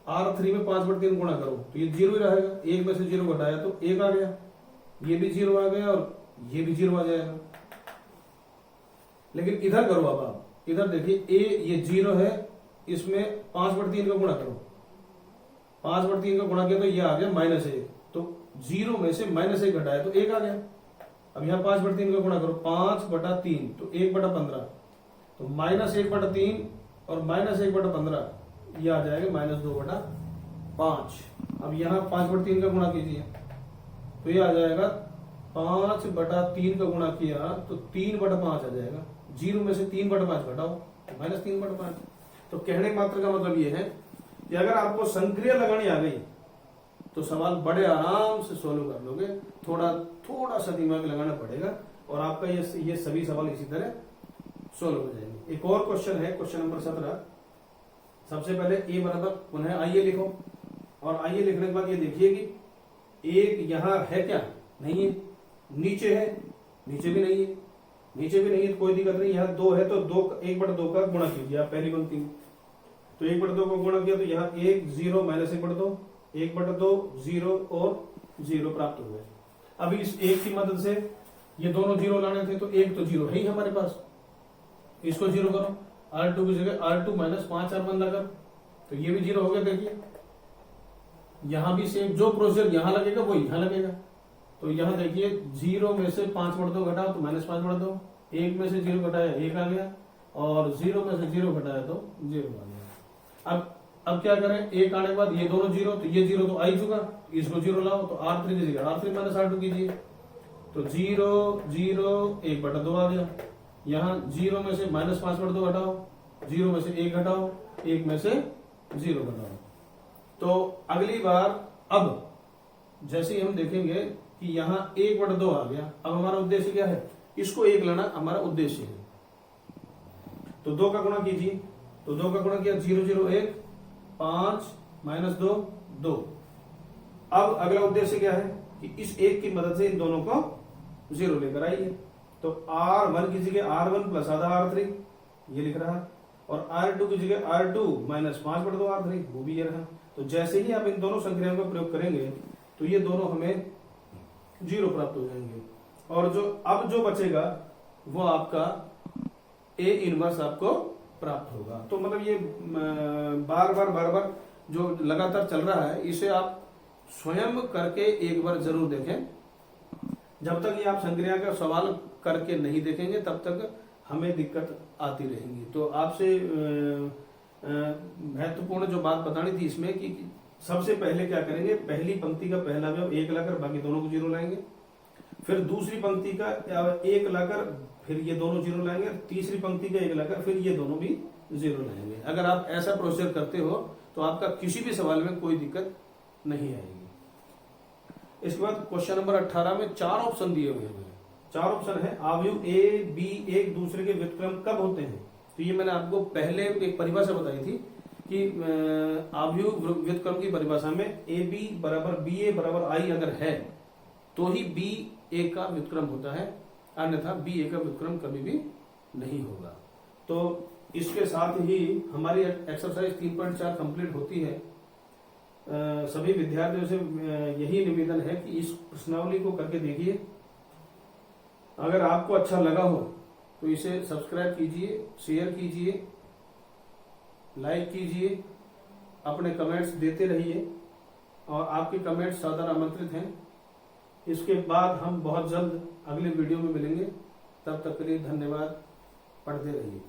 R3 में 5/3 गुणा करो तो ये 0 ही रहेगा, 1 में से 0 घटाया तो 1 आ गया, ये भी 0 आ गया और ये भी 0 आ जाएगा। लेकिन इधर करो, अब आप इधर देखिए ये 0 है, इसमें 5/3 का गुणा करो, 5/3 का गुणा किया तो ये आ गया -1, तो 0 में से -1 घटाया तो 1 आ गया। अब यहाँ 5/3 का गुणा करो, 5/3 तो 1/15, तो -1/3 और -1/15 ये आ जाएगा -2/5। अब यहाँ 5/3 का गुणा कीजिए तो ये आ जाएगा 5/3 का गुणा किया तो 3/5 आ जाएगा, 0 में से 3/5 घटाओ तो -3/5। तो कहने मात्र का मतलब ये है कि अगर आपको संक्रिया लगानी आ गई तो सवाल बड़े आराम से सोल्व कर लोगे, थोड़ा सा दिमाग लगाना पड़ेगा और आपका ये सभी सवाल इसी तरह सोल्व हो जाएंगे। एक और क्वेश्चन है, क्वेश्चन नंबर 17। सबसे पहले A बराबर पुनः आइए लिखो, और आइए लिखने के बाद ये देखिए कि एक यहाँ है क्या? नहीं है। नीचे है? नीचे भी नहीं है। नीचे भी नहीं है तो कोई दिक्कत नहीं, यहाँ 2 है तो 1/2 का गुणा कीजिए आप पहली पंक्ति में, तो 1/2 का गुणा किया तो यहाँ 1 0 -1/2 1/2 0 और 0 प्राप्त हो गए। अभी इस एक की मदद से ये दोनों 0 लाने थे, तो एक तो 0 है ही हमारे पास, इसको 0 करो, R2 की जगह R2 - 5R1 लगा तो ये भी 0 हो गया। देखिए यहां भी सेम जो प्रोसीजर यहां लगेगा वो यहां लगेगा। तो यहां देखिए 0 में से 5/2 घटाओ तो -5/2, 1 में से 0 घटाया 1 आ गया, और 0 में से 0 घटाया तो 0 आ गया। अब क्या करें, 1 आने के बाद ये दोनों 0, तो ये 0 तो आ ही चुका, इसको 0 लाओ तो R3 की जगह R3 माइनस R2 कीजिए, तो 0 0 1/2 आ गया। यहाँ 0 में से -5/2 घटाओ, 0 में से 1 घटाओ, 1 में से 0 घटाओ। तो अगली बार अब जैसे ही हम देखेंगे कि यहाँ 1/2 आ गया, अब हमारा उद्देश्य क्या है, इसको 1 लाना हमारा उद्देश्य है। तो 2 का गुणा कीजिए, तो 2 का गुणा किया 0 0 1 5 -2 2। अब अगला उद्देश्य क्या है कि इस 1 की मदद से इन दोनों को 0 लेकर आइए। तो R1 की जगह R1 प्लस आधा R3 ये लिख रहा है, और R2 की जगह R2 माइनस 5/2 R3 वो भी ये रहा। तो जैसे ही आप इन दोनों संक्रियाओं का प्रयोग करेंगे तो ये दोनों हमें 0 प्राप्त हो जाएंगे, और जो अब जो बचेगा वो आपका A इनवर्स आपको प्राप्त होगा। तो मतलब ये बार बार जो लगातार चल रहा है इसे आप स्वयं करके एक बार जरूर देखें। जब तक ये आप संक्रिया का सवाल करके नहीं देखेंगे तब तक हमें दिक्कत आती रहेंगी। तो आपसे महत्वपूर्ण जो बात बतानी थी इसमें कि सबसे पहले क्या करेंगे, पहली पंक्ति का पहला अवयव 1 लाकर बाकी दोनों को 0 लाएंगे, फिर दूसरी पंक्ति का 1 लाकर फिर ये दोनों 0 लाएंगे, तीसरी पंक्ति का 1 लाकर फिर ये दोनों भी 0 लाएंगे। अगर आप ऐसा प्रोसीजर करते हो तो आपका किसी भी सवाल में कोई दिक्कत नहीं आएगी। इसके बाद क्वेश्चन नंबर 18 में 4 ऑप्शन दिए हुए हैं। 4 ऑप्शन है, अवयव ए बी एक दूसरे के व्युत्क्रम कब होते हैं। तो ये मैंने आपको पहले एक परिभाषा बताई थी कि अवयव व्युत्क्रम की परिभाषा में ए बी बराबर बी ए बराबर आई अगर है तो ही बी ए का व्युत्क्रम होता है, अन्यथा बी ए का व्युत्क्रम कभी भी नहीं होगा। तो इसके साथ ही हमारी एक्सरसाइज 3.4 कंप्लीट होती है। सभी विद्यार्थियों से यही निवेदन है कि इस प्रश्नावली को करके देखिए। अगर आपको अच्छा लगा हो तो इसे सब्सक्राइब कीजिए, शेयर कीजिए, लाइक कीजिए, अपने कमेंट्स देते रहिए, और आपके कमेंट्स सादर आमंत्रित हैं। इसके बाद हम बहुत जल्द अगले वीडियो में मिलेंगे। तब तक के लिए धन्यवाद। पढ़ते रहिए।